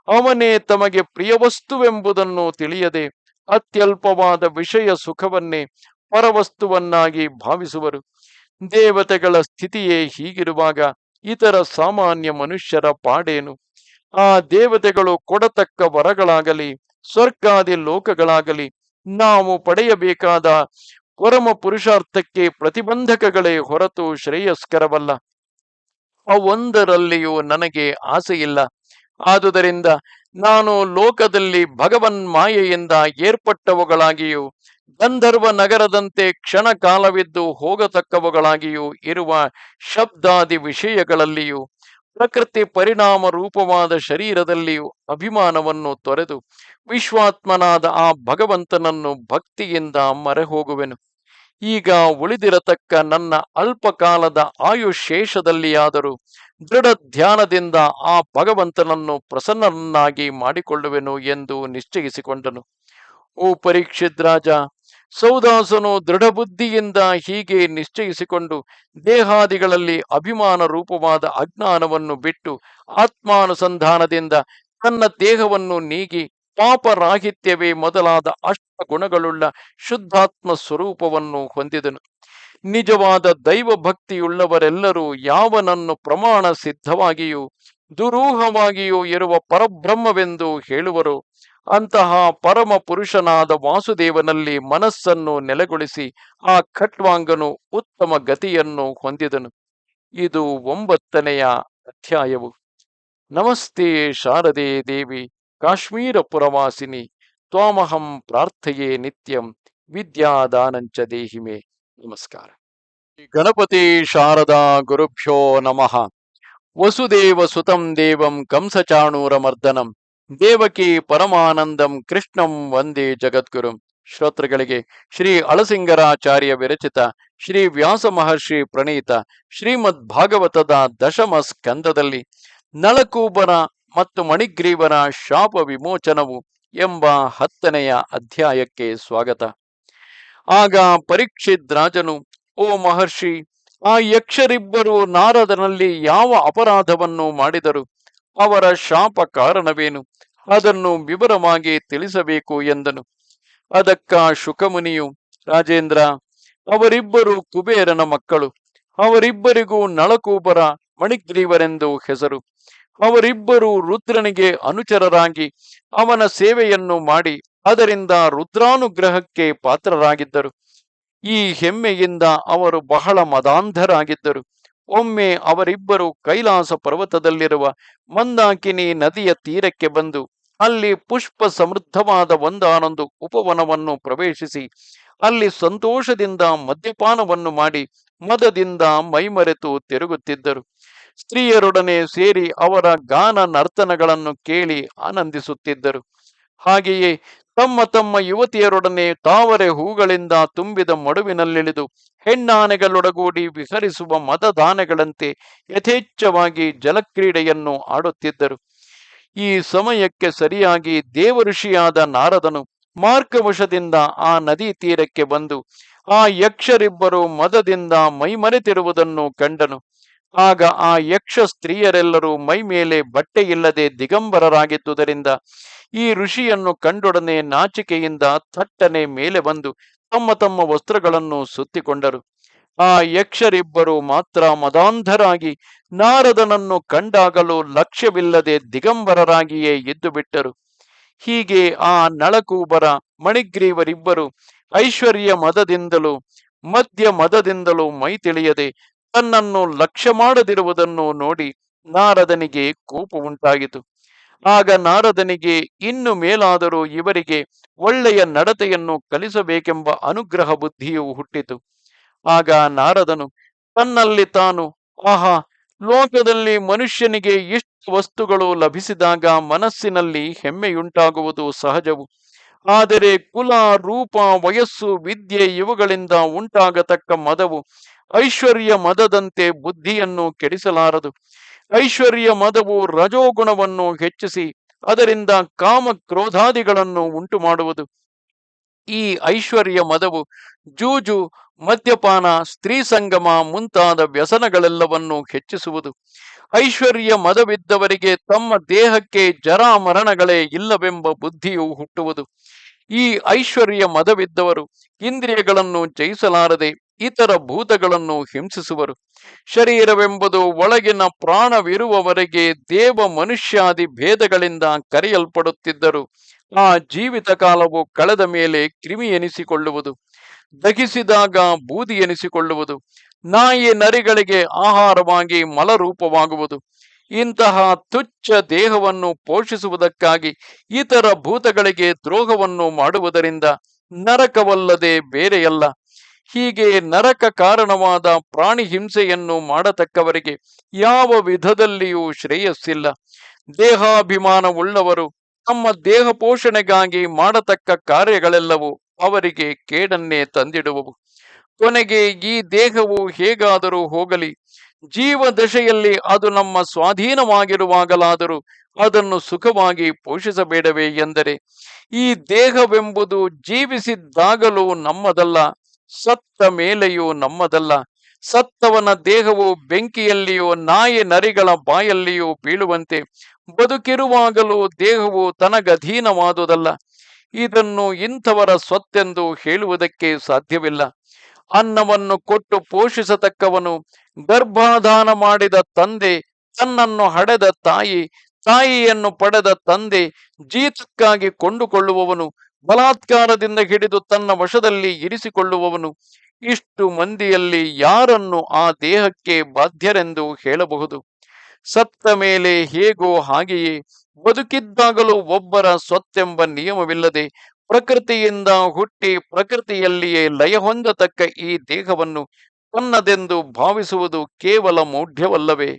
Speaker 1: ಅವನೇ ತಮಗೆ ಪ್ರಿಯವಸ್ತುವೆಂಬುದನ್ನು ತಿಳಿಯದೆ, ಅತ್ಯಲ್ಪವಾದ ವಿಷಯ ಸುಖವನ್ನೇ ಪರವಸ್ತುವನ್ನಾಗಿ ಭಾವಿಸುವರು. ದೇವತೆಗಳ ಸ್ಥಿತಿಯೇ ಹೀಗಿರುವಾಗ ಇತರ ಸಾಮಾನ್ಯ ಮನುಷ್ಯರ ಪಾಡೇನು? ಆ ದೇವತೆಗಳು ಕೊಡತಕ್ಕ ವರಗಳಾಗಲಿ, ಸ್ವರ್ಗಾದಿ ಲೋಕಗಳಾಗಲಿ ನಾವು ಪಡೆಯಬೇಕಾದ ಪರಮ ಪುರುಷಾರ್ಥಕ್ಕೆ ಪ್ರತಿಬಂಧಕಗಳೇ ಹೊರತು ಶ್ರೇಯಸ್ಕರವಲ್ಲ. ಅವೊಂದರಲ್ಲಿಯೂ ನನಗೆ ಆಸೆಯಿಲ್ಲ. ಆದುದರಿಂದ ನಾನು ಲೋಕದಲ್ಲಿ ಭಗವನ್ ಮಾಯೆಯಿಂದ ಏರ್ಪಟ್ಟವುಗಳಾಗಿಯೂ ಗಂಧರ್ವ ನಗರದಂತೆ ಕ್ಷಣ ಕಾಲವಿದ್ದು ಹೋಗತಕ್ಕವುಗಳಾಗಿಯೂ ಇರುವ ಶಬ್ದಾದಿ ವಿಷಯಗಳಲ್ಲಿಯೂ ಪ್ರಕೃತಿ ಪರಿಣಾಮ ರೂಪವಾದ ಶರೀರದಲ್ಲಿಯೂ ಅಭಿಮಾನವನ್ನು ತೊರೆದು ವಿಶ್ವಾತ್ಮನಾದ ಆ ಭಗವಂತನನ್ನು ಭಕ್ತಿಯಿಂದ ಮರೆಹೋಗುವೆನು. ಈಗ ಉಳಿದಿರತಕ್ಕ ನನ್ನ ಅಲ್ಪಕಾಲದ ಆಯುಶೇಷದಲ್ಲಿಯಾದರೂ ದೃಢ ಧ್ಯಾನದಿಂದ ಆ ಭಗವಂತನನ್ನು ಪ್ರಸನ್ನನಾಗಿ ಮಾಡಿಕೊಳ್ಳುವೆನು ಎಂದು ನಿಶ್ಚಯಿಸಿಕೊಂಡನು. ಓ ಪರೀಕ್ಷಿತ್ ರಾಜ, ಸೌದಾಸನು ದೃಢಬುದ್ಧಿಯಿಂದ ಹೀಗೆ ನಿಶ್ಚಯಿಸಿಕೊಂಡು ದೇಹಾದಿಗಳಲ್ಲಿ ಅಭಿಮಾನ ರೂಪವಾದ ಅಜ್ಞಾನವನ್ನು ಬಿಟ್ಟು ಆತ್ಮಾನುಸಂಧಾನದಿಂದ ತನ್ನ ದೇಹವನ್ನು ನೀಗಿ ಪಾಪರಾಹಿತ್ಯವೇ ಮೊದಲಾದ ಗುಣಗಳುಳ್ಳ ಶುದ್ಧಾತ್ಮ ಸ್ವರೂಪವನ್ನು ಹೊಂದಿದನು. ನಿಜವಾದ ದೈವ ಭಕ್ತಿಯುಳ್ಳವರೆಲ್ಲರೂ ಯಾವನನ್ನು ಪ್ರಮಾಣ ಸಿದ್ಧವಾಗಿಯೂ ದುರೂಹವಾಗಿಯೂ ಇರುವ ಪರಬ್ರಹ್ಮವೆಂದು ಹೇಳುವರು, ಅಂತಹ ಪರಮ ಪುರುಷನಾದ ವಾಸುದೇವನಲ್ಲಿ ಮನಸ್ಸನ್ನು ನೆಲೆಗೊಳಿಸಿ ಆ ಖಟ್ವಾಂಗನು ಉತ್ತಮ ಗತಿಯನ್ನು ಹೊಂದಿದನು. ಇದು 9ನೆಯ ಅಧ್ಯಾಯವು. ನಮಸ್ತೆ ಶಾರದೆ ದೇವಿ ಕಾಶ್ಮೀರ ಪುರವಾಸಿನಿ, ತ್ವಾಮಹಂ ಪ್ರಾರ್ಥಯೇ ನಿತ್ಯಂ, ವಿದ್ಯಾದಾನಂಚ ದೇಹಿಮೆ. ನಮಸ್ಕಾರ. ಗಣಪತಿ ಶಾರದಾ ಗುರುಭ್ಯೋ ನಮಃ. ವಸುದೇವ ಸುತಂ ದೇವಂ ಕಂಸಚಾಣೂರಮರ್ದನಂ ದೇವಕಿ ಪರಮಾನಂದಂ ಕೃಷ್ಣಂ ವಂದೇ ಜಗದ್ಗುರುಂ. ಶ್ರೋತೃಗಳಿಗೆ ಶ್ರೀ ಅಳಸಿಂಗರಾಚಾರ್ಯ ವಿರಚಿತ ಶ್ರೀ ವ್ಯಾಸ ಮಹರ್ಷಿ ಪ್ರಣೀತ ಶ್ರೀಮದ್ ಭಾಗವತದ ದಶಮ ಸ್ಕಂದದಲ್ಲಿ ನಳಕೂಬರ ಮತ್ತು ಮಣಿಗ್ರೀವನ ಶಾಪ ವಿಮೋಚನವು ಎಂಬ 10ನೆಯ ಅಧ್ಯಾಯಕ್ಕೆ ಸ್ವಾಗತ. ಆಗ ಪರೀಕ್ಷಿತ್ ರಾಜನು, ಓ ಮಹರ್ಷಿ, ಆ ಯಕ್ಷರಿಬ್ಬರು ನಾರದನಲ್ಲಿ ಯಾವ ಅಪರಾಧವನ್ನು ಮಾಡಿದರು, ಅವರ ಶಾಪ ಕಾರಣವೇನು, ಅದನ್ನು ವಿವರವಾಗಿ ತಿಳಿಸಬೇಕು ಎಂದನು. ಅದಕ್ಕ ಶುಕಮುನಿಯು, ರಾಜೇಂದ್ರ, ಅವರಿಬ್ಬರು ಕುಬೇರನ ಮಕ್ಕಳು. ಅವರಿಬ್ಬರಿಗೂ ನಳಕೂಬರ, ಮಣಿಗ್ರೀವರೆಂದು ಹೆಸರು. ಅವರಿಬ್ಬರು ರುದ್ರನಿಗೆ ಅನುಚರರಾಗಿ ಅವನ ಸೇವೆಯನ್ನು ಮಾಡಿ ಅದರಿಂದ ರುದ್ರಾನುಗ್ರಹಕ್ಕೆ ಪಾತ್ರರಾಗಿದ್ದರು. ಈ ಹೆಮ್ಮೆಯಿಂದ ಅವರು ಬಹಳ ಮದಾಂಧರಾಗಿದ್ದರು. ಒಮ್ಮೆ ಅವರಿಬ್ಬರು ಕೈಲಾಸ ಪರ್ವತದಲ್ಲಿರುವ ಮಂದಾಕಿನಿ ನದಿಯ ತೀರಕ್ಕೆ ಬಂದು ಅಲ್ಲಿ ಪುಷ್ಪ ಸಮೃದ್ಧವಾದ ಒಂದಾನೊಂದು ಉಪವನವನ್ನು ಪ್ರವೇಶಿಸಿ ಅಲ್ಲಿ ಸಂತೋಷದಿಂದ ಮದ್ಯಪಾನವನ್ನು ಮಾಡಿ ಮದದಿಂದ ಮೈಮರೆತು ತಿರುಗುತ್ತಿದ್ದರು. ಸ್ತ್ರೀಯರೊಡನೆ ಸೇರಿ ಅವರ ಗಾನ ನರ್ತನಗಳನ್ನು ಕೇಳಿ ಆನಂದಿಸುತ್ತಿದ್ದರು. ಹಾಗೆಯೇ ತಮ್ಮ ತಮ್ಮ ಯುವತಿಯರೊಡನೆ ತಾವರೆ ಹೂಗಳಿಂದ ತುಂಬಿದ ಮಡುವಿನಲ್ಲಿಳಿದು ಹೆಣ್ಣಾನೆಗಳೊಡಗೂಡಿ ವಿಹರಿಸುವ ಮದದಾನೆಗಳಂತೆ ಯಥೇಚ್ಛವಾಗಿ ಜಲಕ್ರೀಡೆಯನ್ನು ಆಡುತ್ತಿದ್ದರು. ಈ ಸಮಯಕ್ಕೆ ಸರಿಯಾಗಿ ದೇವಋಷಿಯಾದ ನಾರದನು ಮಾರ್ಗವಶದಿಂದ ಆ ನದಿ ತೀರಕ್ಕೆ ಬಂದು ಆ ಯಕ್ಷರಿಬ್ಬರು ಮದದಿಂದ ಮೈಮರೆತಿರುವುದನ್ನು ಕಂಡನು. ಆಗ ಆ ಯಕ್ಷ ಸ್ತ್ರೀಯರೆಲ್ಲರೂ ಮೈ ಮೇಲೆ ಬಟ್ಟೆಯಿಲ್ಲದೆ ದಿಗಂಬರರಾಗಿದ್ದುದರಿಂದ ಈ ಋಷಿಯನ್ನು ಕಂಡೊಡನೆ ನಾಚಿಕೆಯಿಂದ ಥಟ್ಟನೆ ಮೇಲೆ ಬಂದು ತಮ್ಮ ತಮ್ಮ ವಸ್ತ್ರಗಳನ್ನು ಸುತ್ತಿಕೊಂಡರು. ಆ ಯಕ್ಷರಿಬ್ಬರು ಮಾತ್ರ ಮದಾಂಧರಾಗಿ ನಾರದನನ್ನು ಕಂಡಾಗಲೂ ಲಕ್ಷ್ಯವಿಲ್ಲದೆ ದಿಗಂಬರರಾಗಿಯೇ ಇದ್ದು ಬಿಟ್ಟರು. ಹೀಗೆ ಆ ನಳಕೂಬರ ಮಣಿಗ್ರೀವರಿಬ್ಬರು ಐಶ್ವರ್ಯ ಮದದಿಂದಲೂ ಮದ್ಯ ಮದದಿಂದಲೂ ಮೈ ತಿಳಿಯದೆ ತನ್ನನ್ನು ಲಕ್ಷ್ಯ ಮಾಡದಿರುವುದನ್ನು ನೋಡಿ ನಾರದನಿಗೆ ಕೋಪ ಉಂಟಾಯಿತು. ಆಗ ನಾರದನಿಗೆ ಇನ್ನು ಮೇಲಾದರೂ ಇವರಿಗೆ ಒಳ್ಳೆಯ ನಡತೆಯನ್ನು ಕಲಿಸಬೇಕೆಂಬ ಅನುಗ್ರಹ ಬುದ್ಧಿಯು ಹುಟ್ಟಿತು. ಆಗ ನಾರದನು ತನ್ನಲ್ಲಿ ತಾನು, ಆಹಾ, ಲೋಕದಲ್ಲಿ ಮನುಷ್ಯನಿಗೆ ಇಷ್ಟು ವಸ್ತುಗಳು ಲಭಿಸಿದಾಗ ಮನಸ್ಸಿನಲ್ಲಿ ಹೆಮ್ಮೆಯುಂಟಾಗುವುದು ಸಹಜವು. ಆದರೆ ಕುಲ, ರೂಪ, ವಯಸ್ಸು, ವಿದ್ಯೆ ಇವುಗಳಿಂದ ಉಂಟಾಗತಕ್ಕ ಮದವು ಐಶ್ವರ್ಯ ಮದದಂತೆ ಬುದ್ಧಿಯನ್ನು ಕೆಡಿಸಲಾರದು. ಐಶ್ವರ್ಯ ಮದವು ರಜೋಗುಣವನ್ನು ಹೆಚ್ಚಿಸಿ ಅದರಿಂದ ಕಾಮ ಕ್ರೋಧಾದಿಗಳನ್ನು ಉಂಟು ಮಾಡುವುದು. ಈ ಐಶ್ವರ್ಯ ಮದವು ಜೂಜು, ಮದ್ಯಪಾನ, ಸ್ತ್ರೀ ಸಂಗಮ ಮುಂತಾದ ವ್ಯಸನಗಳೆಲ್ಲವನ್ನು ಹೆಚ್ಚಿಸುವುದು. ಐಶ್ವರ್ಯ ಮದವಿದ್ದವರಿಗೆ ತಮ್ಮ ದೇಹಕ್ಕೆ ಜರಾಮರಣಗಳೇ ಇಲ್ಲವೆಂಬ ಬುದ್ಧಿಯು ಹುಟ್ಟುವುದು. ಈ ಐಶ್ವರ್ಯ ಮದವಿದ್ದವರು ಇಂದ್ರಿಯಗಳನ್ನು ಜಯಿಸಲಾರದೆ ಇತರ ಭೂತಗಳನ್ನು ಹಿಂಸಿಸುವರು. ಶರೀರವೆಂಬುದು ಒಳಗಿನ ಪ್ರಾಣವಿರುವವರೆಗೆ ದೇವ ಮನುಷ್ಯಾದಿ ಭೇದಗಳಿಂದ ಕರೆಯಲ್ಪಡುತ್ತಿದ್ದರು. ಆ ಜೀವಿತ ಕಾಲವು ಕಳೆದ ಮೇಲೆ ಕ್ರಿಮಿ ಎನಿಸಿಕೊಳ್ಳುವುದು, ದಹಿಸಿದಾಗ ಬೂದಿ ಎನಿಸಿಕೊಳ್ಳುವುದು, ನಾಯಿ ನರಿಗಳಿಗೆ ಆಹಾರವಾಗಿ ಮಲರೂಪವಾಗುವುದು. ಇಂತಹ ತುಚ್ಛ ದೇಹವನ್ನು ಪೋಷಿಸುವುದಕ್ಕಾಗಿ ಇತರ ಭೂತಗಳಿಗೆ ದ್ರೋಹವನ್ನು ಮಾಡುವುದರಿಂದ ನರಕವಲ್ಲದೆ ಬೇರೆಯಲ್ಲ. ಹೀಗೆ ನರಕ ಕಾರಣವಾದ ಪ್ರಾಣಿ ಹಿಂಸೆಯನ್ನು ಮಾಡತಕ್ಕವರಿಗೆ ಯಾವ ವಿಧದಲ್ಲಿಯೂ ಶ್ರೇಯಸ್ಸಿಲ್ಲ. ದೇಹಾಭಿಮಾನವುಳ್ಳವರು ತಮ್ಮ ದೇಹ ಪೋಷಣೆಗಾಗಿ ಮಾಡತಕ್ಕ ಕಾರ್ಯಗಳೆಲ್ಲವೂ ಅವರಿಗೆ ಕೇಡನ್ನೇ ತಂದಿಡುವವು. ಕೊನೆಗೆ ಈ ದೇಹವು ಹೇಗಾದರೂ ಹೋಗಲಿ, ಜೀವ ದಶೆಯಲ್ಲಿ ಅದು ನಮ್ಮ ಸ್ವಾಧೀನವಾಗಿರುವಾಗಲಾದರೂ ಅದನ್ನು ಸುಖವಾಗಿ ಪೋಷಿಸಬೇಡವೇ ಎಂದರೆ, ಈ ದೇಹವೆಂಬುದು ಜೀವಿಸಿದ್ದಾಗಲೂ ನಮ್ಮದಲ್ಲ, ಸತ್ತ ಮೇಲೆಯೂ ನಮ್ಮದಲ್ಲ. ಸತ್ತವನ ದೇಹವು ಬೆಂಕಿಯಲ್ಲಿಯೋ ನಾಯಿ ನರಿಗಳ ಬಾಯಲ್ಲಿಯೋ ಬೀಳುವಂತೆ ಬದುಕಿರುವಾಗಲೂ ದೇಹವು ತನಗಧೀನವಾದುದಲ್ಲ. ಇದನ್ನು ಇಂಥವರ ಸ್ವತ್ತೆಂದು ಹೇಳುವುದಕ್ಕೆ ಸಾಧ್ಯವಿಲ್ಲ. ಅನ್ನವನ್ನು ಕೊಟ್ಟು ಪೋಷಿಸತಕ್ಕವನು, ಗರ್ಭಾಧಾನ ಮಾಡಿದ ತಂದೆ, ತನ್ನನ್ನು ಹಡೆದ ತಾಯಿ, ತಾಯಿಯನ್ನು ಪಡೆದ ತಂದೆ, ಜೀತಕ್ಕಾಗಿ ಕೊಂಡುಕೊಳ್ಳುವವನು, ಬಲಾತ್ಕಾರದಿಂದ ಹಿಡಿದು ತನ್ನ ವಶದಲ್ಲಿ ಇರಿಸಿಕೊಳ್ಳುವವನು, ಇಷ್ಟು ಮಂದಿಯಲ್ಲಿ ಯಾರನ್ನು ಆ ದೇಹಕ್ಕೆ ಬಾಧ್ಯರೆಂದು ಹೇಳಬಹುದು? ಸತ್ತ ಮೇಲೆ ಹೇಗೋ ಹಾಗೆಯೇ ಬದುಕಿದ್ದಾಗಲೂ ಒಬ್ಬರ ಸ್ವತ್ತೆಂಬ ನಿಯಮವಿಲ್ಲದೆ ಪ್ರಕೃತಿಯಿಂದ ಹುಟ್ಟಿ ಪ್ರಕೃತಿಯಲ್ಲಿಯೇ ಲಯ ಹೊಂದತಕ್ಕ ಈ ದೇಹವನ್ನು ತನ್ನದೆಂದು ಭಾವಿಸುವುದು ಕೇವಲ ಮೌಢ್ಯವಲ್ಲವೇ?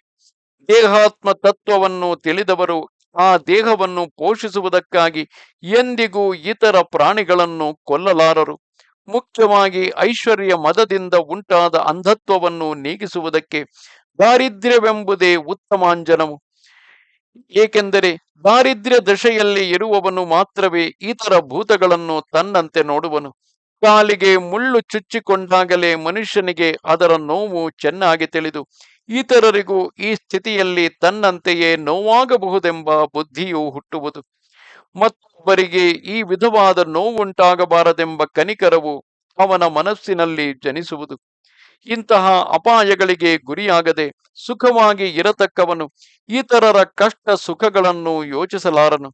Speaker 1: ದೇಹಾತ್ಮ ತತ್ವವನ್ನು ತಿಳಿದವರು ಆ ದೇಹವನ್ನು ಪೋಷಿಸುವುದಕ್ಕಾಗಿ ಎಂದಿಗೂ ಇತರ ಪ್ರಾಣಿಗಳನ್ನು ಕೊಲ್ಲಲಾರರು. ಮುಖ್ಯವಾಗಿ ಐಶ್ವರ್ಯ ಮದದಿಂದ ಉಂಟಾದ ಅಂಧತ್ವವನ್ನು ನೀಗಿಸುವುದಕ್ಕೆ ದಾರಿದ್ರ್ಯವೆಂಬುದೇ ಉತ್ತಮಾಂಜನವು. ಏಕೆಂದರೆ ದಾರಿದ್ರ್ಯ ದಶೆಯಲ್ಲಿ ಇರುವವನು ಮಾತ್ರವೇ ಇತರ ಭೂತಗಳನ್ನು ತನ್ನಂತೆ ನೋಡುವನು. ಕಾಲಿಗೆ ಮುಳ್ಳು ಚುಚ್ಚಿಕೊಂಡಾಗಲೇ ಮನುಷ್ಯನಿಗೆ ಅದರ ನೋವು ಚೆನ್ನಾಗಿ ತಿಳಿದು ಇತರರಿಗೂ ಈ ಸ್ಥಿತಿಯಲ್ಲಿ ತನ್ನಂತೆಯೇ ನೋವಾಗಬಹುದೆಂಬ ಬುದ್ಧಿಯು ಹುಟ್ಟುವುದು. ಮತ್ತೊಬ್ಬರಿಗೆ ಈ ವಿಧವಾದ ನೋವುಂಟಾಗಬಾರದೆಂಬ ಕನಿಕರವು ಅವನ ಮನಸ್ಸಿನಲ್ಲಿ ಜನಿಸುವುದು. ಇಂತಹ ಅಪಾಯಗಳಿಗೆ ಗುರಿಯಾಗದೆ ಸುಖವಾಗಿ ಇರತಕ್ಕವನು ಇತರರ ಕಷ್ಟ ಸುಖಗಳನ್ನು ಯೋಚಿಸಲಾರನು.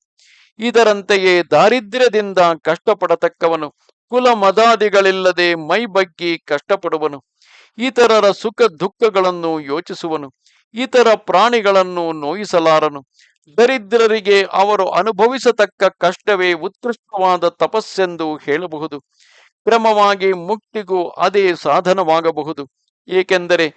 Speaker 1: ಇದರಂತೆಯೇ ದಾರಿದ್ರ್ಯದಿಂದ ಕಷ್ಟಪಡತಕ್ಕವನು ಕುಲ ಮದಾದಿಗಳಿಲ್ಲದೆ ಮೈ ಬಗ್ಗಿ ಕಷ್ಟಪಡುವನು. ಇತರರ ಸುಖ ದುಃಖಗಳನ್ನು ಯೋಚಿಸುವನು. ಇತರ ಪ್ರಾಣಿಗಳನ್ನು ನೋಯಿಸಲಾರನು. ದರಿದ್ರರಿಗೆ ಅವರು ಅನುಭವಿಸತಕ್ಕ ಕಷ್ಟವೇ ಉತ್ಕೃಷ್ಟವಾದ ತಪಸ್ಸೆಂದು ಹೇಳಬಹುದು. ಕ್ರಮವಾಗಿ ಮುಕ್ತಿಗೂ ಅದೇ ಸಾಧನವಾಗಬಹುದು. ಏಕೆಂದರೆ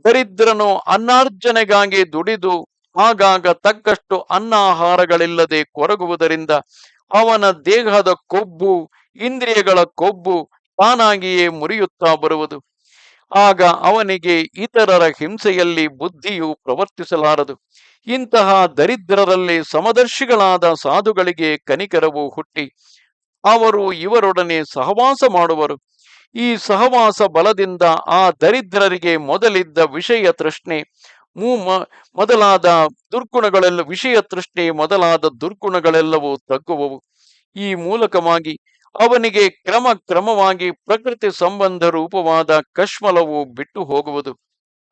Speaker 1: ದರಿದ್ರನು ಅನ್ನಾರ್ಜನೆಗಾಗಿ ದುಡಿದು ಆಗಾಗ ತಕ್ಕಷ್ಟು ಅನ್ನಾಹಾರಗಳಿಲ್ಲದೆ ಕೊರಗುವುದರಿಂದ ಅವನ ದೇಹದ ಕೊಬ್ಬು, ಇಂದ್ರಿಯಗಳ ಕೊಬ್ಬು ತಾನಾಗಿಯೇ ಮುರಿಯುತ್ತಾ ಬರುವುದು. ಆಗ ಅವನಿಗೆ ಇತರರ ಹಿಂಸೆಯಲ್ಲಿ ಬುದ್ಧಿಯು ಪ್ರವರ್ತಿಸಲಾರದು. ಇಂತಹ ದರಿದ್ರರಲ್ಲಿ ಸಮದರ್ಶಿಗಳಾದ ಸಾಧುಗಳಿಗೆ ಕನಿಕರವು ಹುಟ್ಟಿ ಅವರು ಇವರೊಡನೆ ಸಹವಾಸ ಮಾಡುವರು. ಈ ಸಹವಾಸ ಬಲದಿಂದ ಆ ದರಿದ್ರರಿಗೆ ಮೊದಲಿದ್ದ ವಿಷಯ ತೃಷ್ಣೆ ಮೊದಲಾದ ದುರ್ಗುಣಗಳೆಲ್ಲವೂ ತಗ್ಗುವವು. ಈ ಮೂಲಕವಾಗಿ ಅವನಿಗೆ ಕ್ರಮವಾಗಿ ಪ್ರಕೃತಿ ಸಂಬಂಧ ರೂಪವಾದ ಕಶ್ಮಲವು ಬಿಟ್ಟು ಹೋಗುವುದು.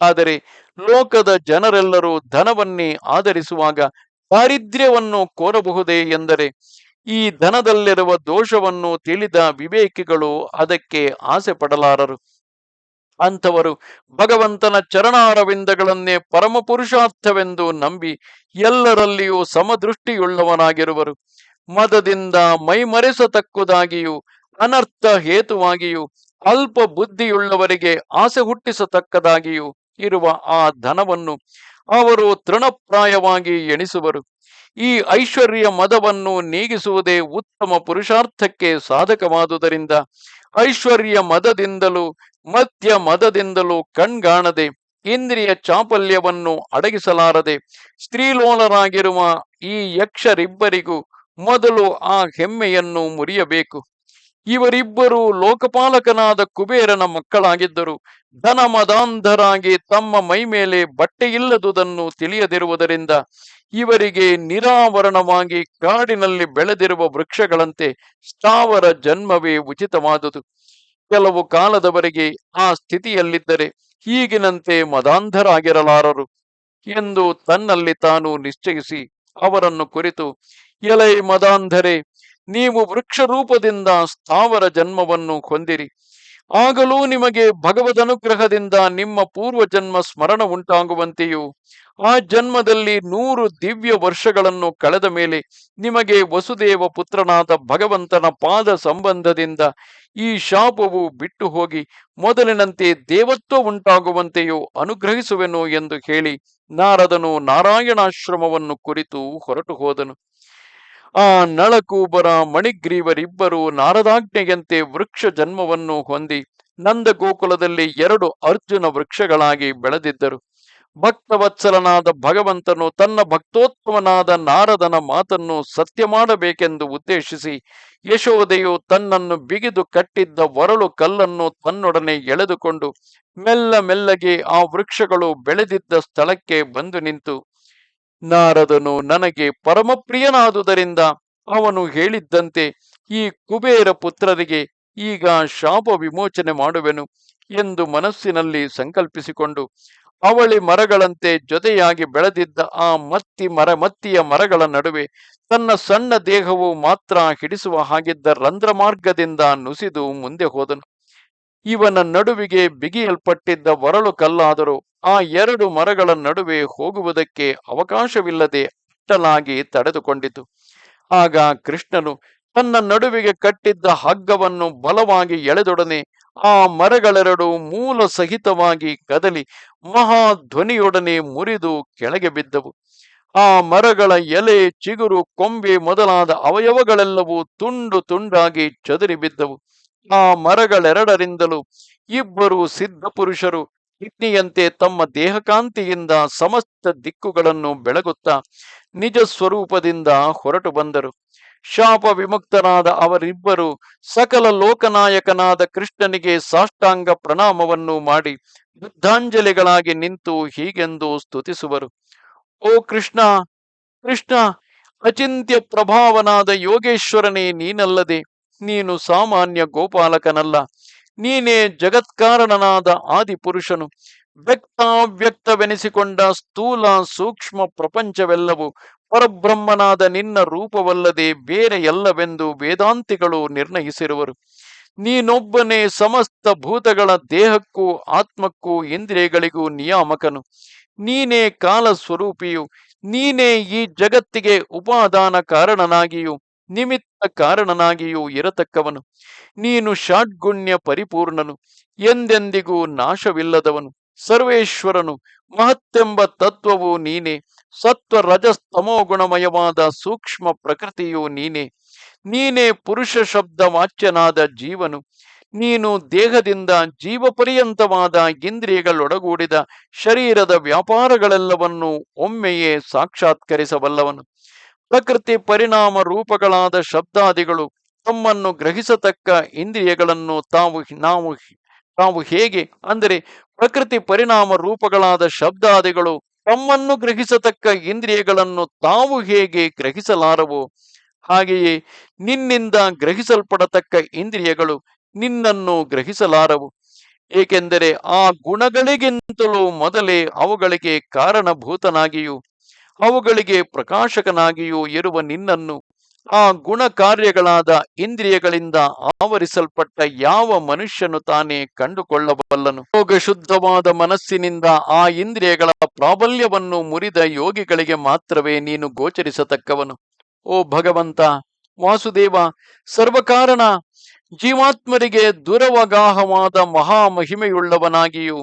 Speaker 1: ಆದರೆ ಲೋಕದ ಜನರೆಲ್ಲರೂ ಧನವನ್ನೇ ಆಧರಿಸುವಾಗ ದಾರಿದ್ರ್ಯವನ್ನು ಕೋರಬಹುದೇ ಎಂದರೆ ಈ ಧನದಲ್ಲಿರುವ ದೋಷವನ್ನು ತಿಳಿದ ವಿವೇಕಿಗಳು ಅದಕ್ಕೆ ಆಸೆ ಪಡಲಾರರು. ಅಂಥವರು ಭಗವಂತನ ಚರಣಾರವಿಂದಗಳನ್ನೇ ಪರಮ ಪುರುಷಾರ್ಥವೆಂದು ನಂಬಿ ಎಲ್ಲರಲ್ಲಿಯೂ ಸಮದೃಷ್ಟಿಯುಳ್ಳವನಾಗಿರುವರು. ಮದದಿಂದ ಮೈಮರೆಸತಕ್ಕುದಾಗಿಯೂ ಅನರ್ಥ ಹೇತುವಾಗಿಯೂ ಅಲ್ಪ ಬುದ್ಧಿಯುಳ್ಳವರಿಗೆ ಆಸೆ ಹುಟ್ಟಿಸತಕ್ಕದಾಗಿಯೂ ಇರುವ ಆ ಧನವನ್ನು ಅವರು ತೃಣಪ್ರಾಯವಾಗಿ ಎಣಿಸುವರು. ಈ ಐಶ್ವರ್ಯ ಮದವನ್ನು ನೀಗಿಸುವುದೇ ಉತ್ತಮ ಪುರುಷಾರ್ಥಕ್ಕೆ ಸಾಧಕವಾದುದರಿಂದ ಐಶ್ವರ್ಯ ಮದದಿಂದಲೂ ಮದ್ಯ ಮದದಿಂದಲೂ ಕಣ್ಗಾಣದೆ ಇಂದ್ರಿಯ ಚಾಪಲ್ಯವನ್ನು ಅಡಗಿಸಲಾರದೆ ಸ್ತ್ರೀಲೋಲರಾಗಿರುವ ಈ ಯಕ್ಷರಿಬ್ಬರಿಗೂ ಮೊದಲು ಆ ಹೆಮ್ಮೆಯನ್ನು ಮುರಿಯಬೇಕು. ಇವರಿಬ್ಬರು ಲೋಕಪಾಲಕನಾದ ಕುಬೇರನ ಮಕ್ಕಳಾಗಿದ್ದರು. ಧನ ಮದಾಂಧರಾಗಿ ತಮ್ಮ ಮೈ ಮೇಲೆ ಬಟ್ಟೆಯಿಲ್ಲದುದನ್ನು ತಿಳಿಯದಿರುವುದರಿಂದ ಇವರಿಗೆ ನಿರಾವರಣವಾಗಿ ಕಾಡಿನಲ್ಲಿ ಬೆಳೆದಿರುವ ವೃಕ್ಷಗಳಂತೆ ಸ್ಥಾವರ ಜನ್ಮವೇ ಉಚಿತವಾದುದು. ಕೆಲವು ಕಾಲದವರೆಗೆ ಆ ಸ್ಥಿತಿಯಲ್ಲಿದ್ದರೆ ಈಗಿನಂತೆ ಮದಾಂಧರಾಗಿರಲಾರರು ಎಂದು ತನ್ನಲ್ಲಿ ತಾನು ನಿಶ್ಚಯಿಸಿ ಅವರನ್ನು ಕುರಿತು, ಎಲೈ ಮದಾಂಧರೆ, ನೀವು ವೃಕ್ಷ ರೂಪದಿಂದ ಸ್ಥಾವರ ಜನ್ಮವನ್ನು ಹೊಂದಿರಿ. ಆಗಲೂ ನಿಮಗೆ ಭಗವದನುಗ್ರಹದಿಂದ ನಿಮ್ಮ ಪೂರ್ವ ಜನ್ಮ ಸ್ಮರಣ ಉಂಟಾಗುವಂತೆಯೂ ಆ ಜನ್ಮದಲ್ಲಿ 100 ದಿವ್ಯ ವರ್ಷಗಳನ್ನು ಕಳೆದ ಮೇಲೆ ನಿಮಗೆ ವಸುದೇವ ಪುತ್ರನಾದ ಭಗವಂತನ ಪಾದ ಸಂಬಂಧದಿಂದ ಈ ಶಾಪವು ಬಿಟ್ಟು ಹೋಗಿ ಮೊದಲಿನಂತೆ ದೇವತ್ವ ಉಂಟಾಗುವಂತೆಯೂ ಅನುಗ್ರಹಿಸುವೆನು ಎಂದು ಹೇಳಿ ನಾರದನು ನಾರಾಯಣಾಶ್ರಮವನ್ನು ಕುರಿತು ಹೊರಟು ಹೋದನು. ಆ ನಳಕೂಬರ ಮಣಿಗ್ರೀವರಿಬ್ಬರು ನಾರದಾಜ್ಞೆಯಂತೆ ವೃಕ್ಷ ಜನ್ಮವನ್ನು ಹೊಂದಿ ನಂದಗೋಕುಲದಲ್ಲಿ 2 ಅರ್ಜುನ ವೃಕ್ಷಗಳಾಗಿ ಬೆಳೆದಿದ್ದರು. ಭಕ್ತವತ್ಸಲನಾದ ಭಗವಂತನು ತನ್ನ ಭಕ್ತೋತ್ತಮನಾದ ನಾರದನ ಮಾತನ್ನು ಸತ್ಯ ಮಾಡಬೇಕೆಂದು ಉದ್ದೇಶಿಸಿ ಯಶೋದೆಯು ತನ್ನನ್ನು ಬಿಗಿದು ಕಟ್ಟಿದ್ದ ಒರಳು ಕಲ್ಲನ್ನು ತನ್ನೊಡನೆ ಎಳೆದುಕೊಂಡು ಮೆಲ್ಲಗೆ ಆ ವೃಕ್ಷಗಳು ಬೆಳೆದಿದ್ದ ಸ್ಥಳಕ್ಕೆ ಬಂದು ನಿಂತು, ನಾರದನು ನನಗೆ ಪರಮಪ್ರಿಯನಾದುದರಿಂದ ಅವನು ಹೇಳಿದ್ದಂತೆ ಈ ಕುಬೇರ ಪುತ್ರರಿಗೆ ಈಗ ಶಾಪ ವಿಮೋಚನೆ ಮಾಡುವೆನು ಎಂದು ಮನಸ್ಸಿನಲ್ಲಿ ಸಂಕಲ್ಪಿಸಿಕೊಂಡು ಅವಳಿ ಮರಗಳಂತೆ ಜೊತೆಯಾಗಿ ಬೆಳೆದಿದ್ದ ಆ ಮತ್ತಿಯ ಮರಗಳ ನಡುವೆ ತನ್ನ ಸಣ್ಣ ದೇಹವು ಮಾತ್ರ ಹಿಡಿಸುವ ಹಾಗಿದ್ದ ರಂಧ್ರ ಮಾರ್ಗದಿಂದ ನುಸಿದು ಮುಂದೆ ಹೋದನು. ಇವನ ನಡುವಿಗೆ ಬಿಗಿಯಲ್ಪಟ್ಟಿದ್ದ ಒರಳು ಕಲ್ಲಾದರೂ ಆ 2 ಮರಗಳ ನಡುವೆ ಹೋಗುವುದಕ್ಕೆ ಅವಕಾಶವಿಲ್ಲದೆ ಅಟ್ಟಲಾಗಿ ತಡೆದುಕೊಂಡಿತು. ಆಗ ಕೃಷ್ಣನು ತನ್ನ ನಡುವಿಗೆ ಕಟ್ಟಿದ್ದ ಹಗ್ಗವನ್ನು ಬಲವಾಗಿ ಎಳೆದೊಡನೆ ಆ ಮರಗಳೆರಡು ಮೂಲ ಸಹಿತವಾಗಿ ಕದಲಿ ಮಹಾಧ್ವನಿಯೊಡನೆ ಮುರಿದು ಕೆಳಗೆ ಬಿದ್ದವು. ಆ ಮರಗಳ ಎಲೆ, ಚಿಗುರು, ಕೊಂಬೆ ಮೊದಲಾದ ಅವಯವಗಳೆಲ್ಲವೂ ತುಂಡು ತುಂಡಾಗಿ ಚದುರಿ ಬಿದ್ದವು. ಆ ಮರಗಳೆರಡರಿಂದಲೂ 2 ಸಿದ್ಧ ಪುರುಷರು ಅಗ್ನಿಯಂತೆ ತಮ್ಮ ದೇಹಕಾಂತಿಯಿಂದ ಸಮಸ್ತ ದಿಕ್ಕುಗಳನ್ನು ಬೆಳಗುತ್ತಾ ನಿಜ ಸ್ವರೂಪದಿಂದ ಹೊರಟು ಬಂದರು. ಶಾಪ ವಿಮುಕ್ತರಾದ ಅವರಿಬ್ಬರು ಸಕಲ ಲೋಕನಾಯಕನಾದ ಕೃಷ್ಣನಿಗೆ ಸಾಷ್ಟಾಂಗ ಪ್ರಣಾಮವನ್ನು ಮಾಡಿ ಯುದ್ಧಾಂಜಲಿಗಳಾಗಿ ನಿಂತು ಹೀಗೆಂದು ಸ್ತುತಿಸುವರು. ಓ ಕೃಷ್ಣ, ಕೃಷ್ಣ, ಅಚಿಂತ್ಯ ಪ್ರಭಾವನಾದ ಯೋಗೇಶ್ವರನೇ ನೀನಲ್ಲದೆ ನೀನು ಸಾಮಾನ್ಯ ಗೋಪಾಲಕನಲ್ಲ. ನೀನೇ ಜಗತ್ಕಾರಣನಾದ ಆದಿಪುರುಷನು. ವ್ಯಕ್ತಾವ್ಯಕ್ತವೆನಿಸಿಕೊಂಡ ಸ್ಥೂಲ ಸೂಕ್ಷ್ಮ ಪ್ರಪಂಚವೆಲ್ಲವೂ ಪರಬ್ರಹ್ಮನಾದ ನಿನ್ನ ರೂಪವಲ್ಲದೆ ಬೇರೆ ಎಲ್ಲವೆಂದು ವೇದಾಂತಿಗಳು ನಿರ್ಣಯಿಸಿರುವರು. ನೀನೊಬ್ಬನೇ ಸಮಸ್ತ ಭೂತಗಳ ದೇಹಕ್ಕೂ ಆತ್ಮಕ್ಕೂ ಇಂದ್ರಿಯಗಳಿಗೂ ನಿಯಾಮಕನು. ನೀನೇ ಕಾಲ ಸ್ವರೂಪಿಯು. ನೀನೇ ಈ ಜಗತ್ತಿಗೆ ಉಪಾದಾನ ಕಾರಣನಾಗಿಯೂ ನಿಮಿತ್ತ ಕಾರಣನಾಗಿಯೂ ಇರತಕ್ಕವನು. ನೀನು ಷಾಡ್ಗುಣ್ಯ ಪರಿಪೂರ್ಣನು, ಎಂದೆಂದಿಗೂ ನಾಶವಿಲ್ಲದವನು, ಸರ್ವೇಶ್ವರನು. ಮಹತ್ತೆಂಬ ತತ್ವವು ನೀನೇ. ಸತ್ವ ರಜಸ್ತಮೋ ಗುಣಮಯವಾದ ಸೂಕ್ಷ್ಮ ಪ್ರಕೃತಿಯು ನೀನೇ. ನೀನೇ ಪುರುಷ ಶಬ್ದ ವಾಚ್ಯನಾದ ಜೀವನು. ನೀನು ದೇಹದಿಂದ ಜೀವಪರ್ಯಂತವಾದ ಇಂದ್ರಿಯಗಳೊಡಗೂಡಿದ ಶರೀರದ ವ್ಯಾಪಾರಗಳೆಲ್ಲವನ್ನೂ ಒಮ್ಮೆಯೇ ಸಾಕ್ಷಾತ್ಕರಿಸಬಲ್ಲವನು. ಪ್ರಕೃತಿ ಪರಿಣಾಮ ರೂಪಗಳಾದ ಶಬ್ದಾದಿಗಳು ತಮ್ಮನ್ನು ಗ್ರಹಿಸತಕ್ಕ ಇಂದ್ರಿಯಗಳನ್ನು ತಾವು ಹೇಗೆ, ಅಂದರೆ ಪ್ರಕೃತಿ ಪರಿಣಾಮ ರೂಪಗಳಾದ ಶಬ್ದಾದಿಗಳು ತಮ್ಮನ್ನು ಗ್ರಹಿಸತಕ್ಕ ಇಂದ್ರಿಯಗಳನ್ನು ತಾವು ಹೇಗೆ ಗ್ರಹಿಸಲಾರವೋ, ಹಾಗೆಯೇ ನಿನ್ನಿಂದ ಗ್ರಹಿಸಲ್ಪಡತಕ್ಕ ಇಂದ್ರಿಯಗಳು ನಿನ್ನನ್ನು ಗ್ರಹಿಸಲಾರವು. ಏಕೆಂದರೆ ಆ ಗುಣಗಳಿಗಿಂತಲೂ ಮೊದಲೇ ಅವುಗಳಿಗೆ ಕಾರಣಭೂತನಾಗಿಯೂ ಅವುಗಳಿಗೆ ಪ್ರಕಾಶಕನಾಗಿಯೂ ಇರುವ ನಿನ್ನನ್ನು ಆ ಗುಣ ಕಾರ್ಯಗಳಾದ ಇಂದ್ರಿಯಗಳಿಂದ ಆವರಿಸಲ್ಪಟ್ಟ ಯಾವ ಮನುಷ್ಯನು ತಾನೇ ಕಂಡುಕೊಳ್ಳಬಲ್ಲನು? ಯೋಗ ಶುದ್ಧವಾದ ಮನಸ್ಸಿನಿಂದ ಆ ಇಂದ್ರಿಯಗಳ ಪ್ರಾಬಲ್ಯವನ್ನು ಮುರಿದ ಯೋಗಿಗಳಿಗೆ ಮಾತ್ರವೇ ನೀನು ಗೋಚರಿಸತಕ್ಕವನು. ಓ ಭಗವಂತ, ವಾಸುದೇವ, ಸರ್ವಕಾರಣ, ಜೀವಾತ್ಮರಿಗೆ ದುರವಗಾಹವಾದ ಮಹಾಮಹಿಮೆಯುಳ್ಳವನಾಗಿಯೂ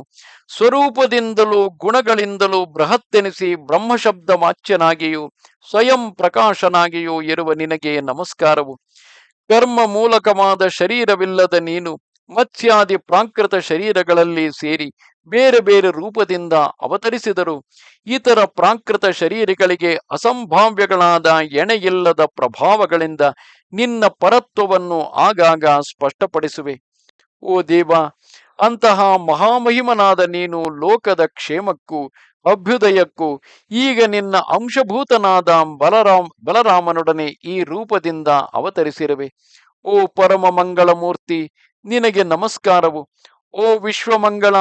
Speaker 1: ಸ್ವರೂಪದಿಂದಲೂ ಗುಣಗಳಿಂದಲೂ ಬೃಹತ್ತೆನಿಸಿ ಬ್ರಹ್ಮಶಬ್ದ ವಾಚ್ಯನಾಗಿಯೂ ಸ್ವಯಂ ಪ್ರಕಾಶನಾಗಿಯೂ ಇರುವ ನಿನಗೆ ನಮಸ್ಕಾರವು. ಕರ್ಮ ಮೂಲಕವಾದ ಶರೀರವಿಲ್ಲದ ನೀನು ಮತ್ಸ್ಯಾದಿ ಪ್ರಾಕೃತ ಶರೀರಗಳಲ್ಲಿ ಸೇರಿ ಬೇರೆ ಬೇರೆ ರೂಪದಿಂದ ಅವತರಿಸಿದರು. ಇತರ ಪ್ರಾಕೃತ ಶರೀರಗಳಿಗೆ ಅಸಂಭಾವ್ಯಗಳಾದ ಎಣೆಯಿಲ್ಲದ ಪ್ರಭಾವಗಳಿಂದ ನಿನ್ನ ಪರತ್ವವನ್ನು ಆಗಾಗ ಸ್ಪಷ್ಟಪಡಿಸುವೆ. ಓ ದೇವ, ಅಂತಹ ಮಹಾಮಹಿಮನಾದ ನೀನು ಲೋಕದ ಕ್ಷೇಮಕ್ಕೂ ಅಭ್ಯುದಯಕ್ಕೂ ಈಗ ನಿನ್ನ ಅಂಶಭೂತನಾದ ಬಲರಾಮನೊಡನೆ ಈ ರೂಪದಿಂದ ಅವತರಿಸಿರುವೆ. ಓ ಪರಮ ಮಂಗಳ ಮೂರ್ತಿ, ನಿನಗೆ ನಮಸ್ಕಾರವು. ಓ ವಿಶ್ವಮಂಗಳ,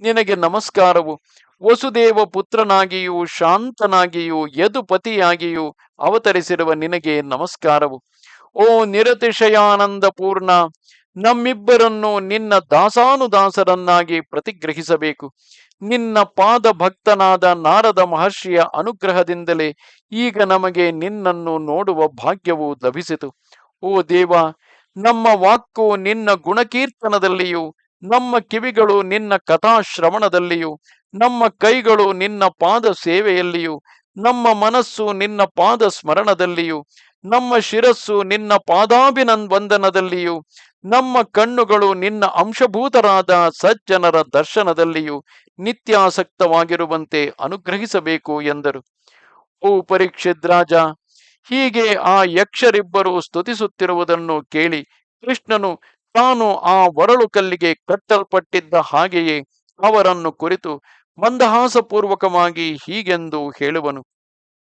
Speaker 1: ನಿನಗೆ ನಮಸ್ಕಾರವು. ವಸುದೇವ ಪುತ್ರನಾಗಿಯೂ ಶಾಂತನಾಗಿಯೂ ಯದುಪತಿಯಾಗಿಯೂ ಅವತರಿಸಿರುವ ನಿನಗೆ ನಮಸ್ಕಾರವು. ಓ ನಿರತಿಶಯಾನಂದ ಪೂರ್ಣ, ನಮ್ಮಿಬ್ಬರನ್ನು ನಿನ್ನ ದಾಸಾನುದಾಸರನ್ನಾಗಿ ಪ್ರತಿಗ್ರಹಿಸಬೇಕು. ನಿನ್ನ ಪಾದ ಭಕ್ತನಾದ ನಾರದ ಮಹರ್ಷಿಯ ಅನುಗ್ರಹದಿಂದಲೇ ಈಗ ನಮಗೆ ನಿನ್ನನ್ನು ನೋಡುವ ಭಾಗ್ಯವು ಲಭಿಸಿತು. ಓ ದೇವ, ನಮ್ಮ ವಾಕ್ಕು ನಿನ್ನ ಗುಣಕೀರ್ತನದಲ್ಲಿಯೂ ನಮ್ಮ ಕಿವಿಗಳು ನಿನ್ನ ಕಥಾಶ್ರವಣದಲ್ಲಿಯೂ ನಮ್ಮ ಕೈಗಳು ನಿನ್ನ ಪಾದ ಸೇವೆಯಲ್ಲಿಯೂ ನಮ್ಮ ಮನಸ್ಸು ನಿನ್ನ ಪಾದ ಸ್ಮರಣದಲ್ಲಿಯೂ ನಮ್ಮ ಶಿರಸ್ಸು ನಿನ್ನ ಪಾದಾಭಿನಂದನದಲ್ಲಿಯೂ ನಮ್ಮ ಕಣ್ಣುಗಳು ನಿನ್ನ ಅಂಶಭೂತರಾದ ಸಜ್ಜನರ ದರ್ಶನದಲ್ಲಿಯೂ ನಿತ್ಯಾಸಕ್ತವಾಗಿರುವಂತೆ ಅನುಗ್ರಹಿಸಬೇಕು ಎಂದರು. ಓ ಪರೀಕ್ಷಿತ್ ರಾಜ, ಹೀಗೆ ಆ ಯಕ್ಷರಿಬ್ಬರು ಸ್ತುತಿಸುತ್ತಿರುವುದನ್ನು ಕೇಳಿ ಕೃಷ್ಣನು ತಾನು ಆ ಒರಳು ಕಲ್ಲಿಗೆ ಕಟ್ಟಲ್ಪಟ್ಟಿದ್ದ ಹಾಗೆಯೇ ಅವರನ್ನು ಕುರಿತು ಮಂದಹಾಸಪೂರ್ವಕವಾಗಿ ಹೀಗೆಂದು ಹೇಳುವನು.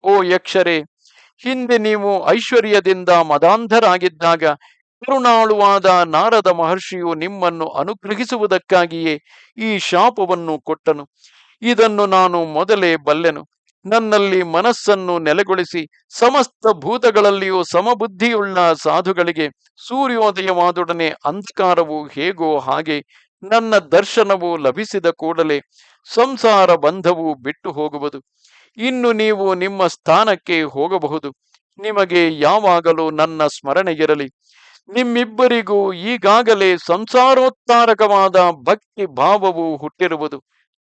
Speaker 1: ಓ ಯಕ್ಷರೇ, ಹಿಂದೆ ನೀವು ಐಶ್ವರ್ಯದಿಂದ ಮದಾಂಧರಾಗಿದ್ದಾಗ ಕರುಣಾಳುವಾದ ನಾರದ ಮಹರ್ಷಿಯು ನಿಮ್ಮನ್ನು ಅನುಗ್ರಹಿಸುವುದಕ್ಕಾಗಿಯೇ ಈ ಶಾಪವನ್ನು ಕೊಟ್ಟನು. ಇದನ್ನು ನಾನು ಮೊದಲೇ ಬಲ್ಲೆನು. ನನ್ನಲ್ಲಿ ಮನಸ್ಸನ್ನು ನೆಲೆಗೊಳಿಸಿ ಸಮಸ್ತ ಭೂತಗಳಲ್ಲಿಯೂ ಸಮಬುದ್ಧಿಯುಳ್ಳ ಸಾಧುಗಳಿಗೆ ಸೂರ್ಯೋದಯವಾದೊಡನೆ ಅಂಧಕಾರವು ಹೇಗೋ ಹಾಗೆ ನನ್ನ ದರ್ಶನವು ಲಭಿಸಿದ ಕೂಡಲೇ ಸಂಸಾರ ಬಂಧವು ಬಿಟ್ಟು ಹೋಗುವುದು. ಇನ್ನು ನೀವು ನಿಮ್ಮ ಸ್ಥಾನಕ್ಕೆ ಹೋಗಬಹುದು. ನಿಮಗೆ ಯಾವಾಗಲೂ ನನ್ನ ಸ್ಮರಣೆ ಇರಲಿ. ನಿಮ್ಮಿಬ್ಬರಿಗೂ ಈಗಾಗಲೇ ಸಂಸಾರೋತ್ತಾರಕವಾದ ಭಕ್ತಿ ಭಾವವು ಹುಟ್ಟಿರುವುದು.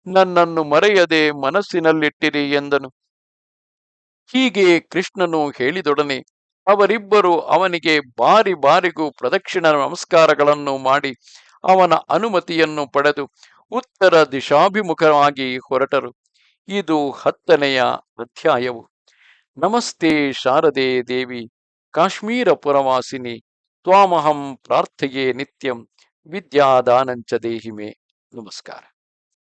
Speaker 1: ನನ್ನನ್ನು ಮರೆಯದೆ ಮನಸ್ಸಿನಲ್ಲಿಟ್ಟಿರಿ ಎಂದನು. ಹೀಗೆ ಕೃಷ್ಣನು ಹೇಳಿದೊಡನೆ ಅವರಿಬ್ಬರು ಅವನಿಗೆ ಬಾರಿ ಬಾರಿಗೂ ಪ್ರದಕ್ಷಿಣ ನಮಸ್ಕಾರಗಳನ್ನು ಮಾಡಿ ಅವನ ಅನುಮತಿಯನ್ನು ಪಡೆದು ಉತ್ತರ ದಿಶಾಭಿಮುಖವಾಗಿ ಹೊರಟರು. ಇದು 10ನೆಯ ಅಧ್ಯಾಯವು. ನಮಸ್ತೆ ಶಾರದೆ ದೇವಿ. ಕಾಶ್ಮೀರ ಪುರವಾಸಿನಿ ತ್ವಾಮಹಂ ಪ್ರಾರ್ಥಯೇ ನಿತ್ಯಂ ವಿದ್ಯಾದಾನಂಚ ದೇಹಿ ಮೇ. ನಮಸ್ಕಾರ.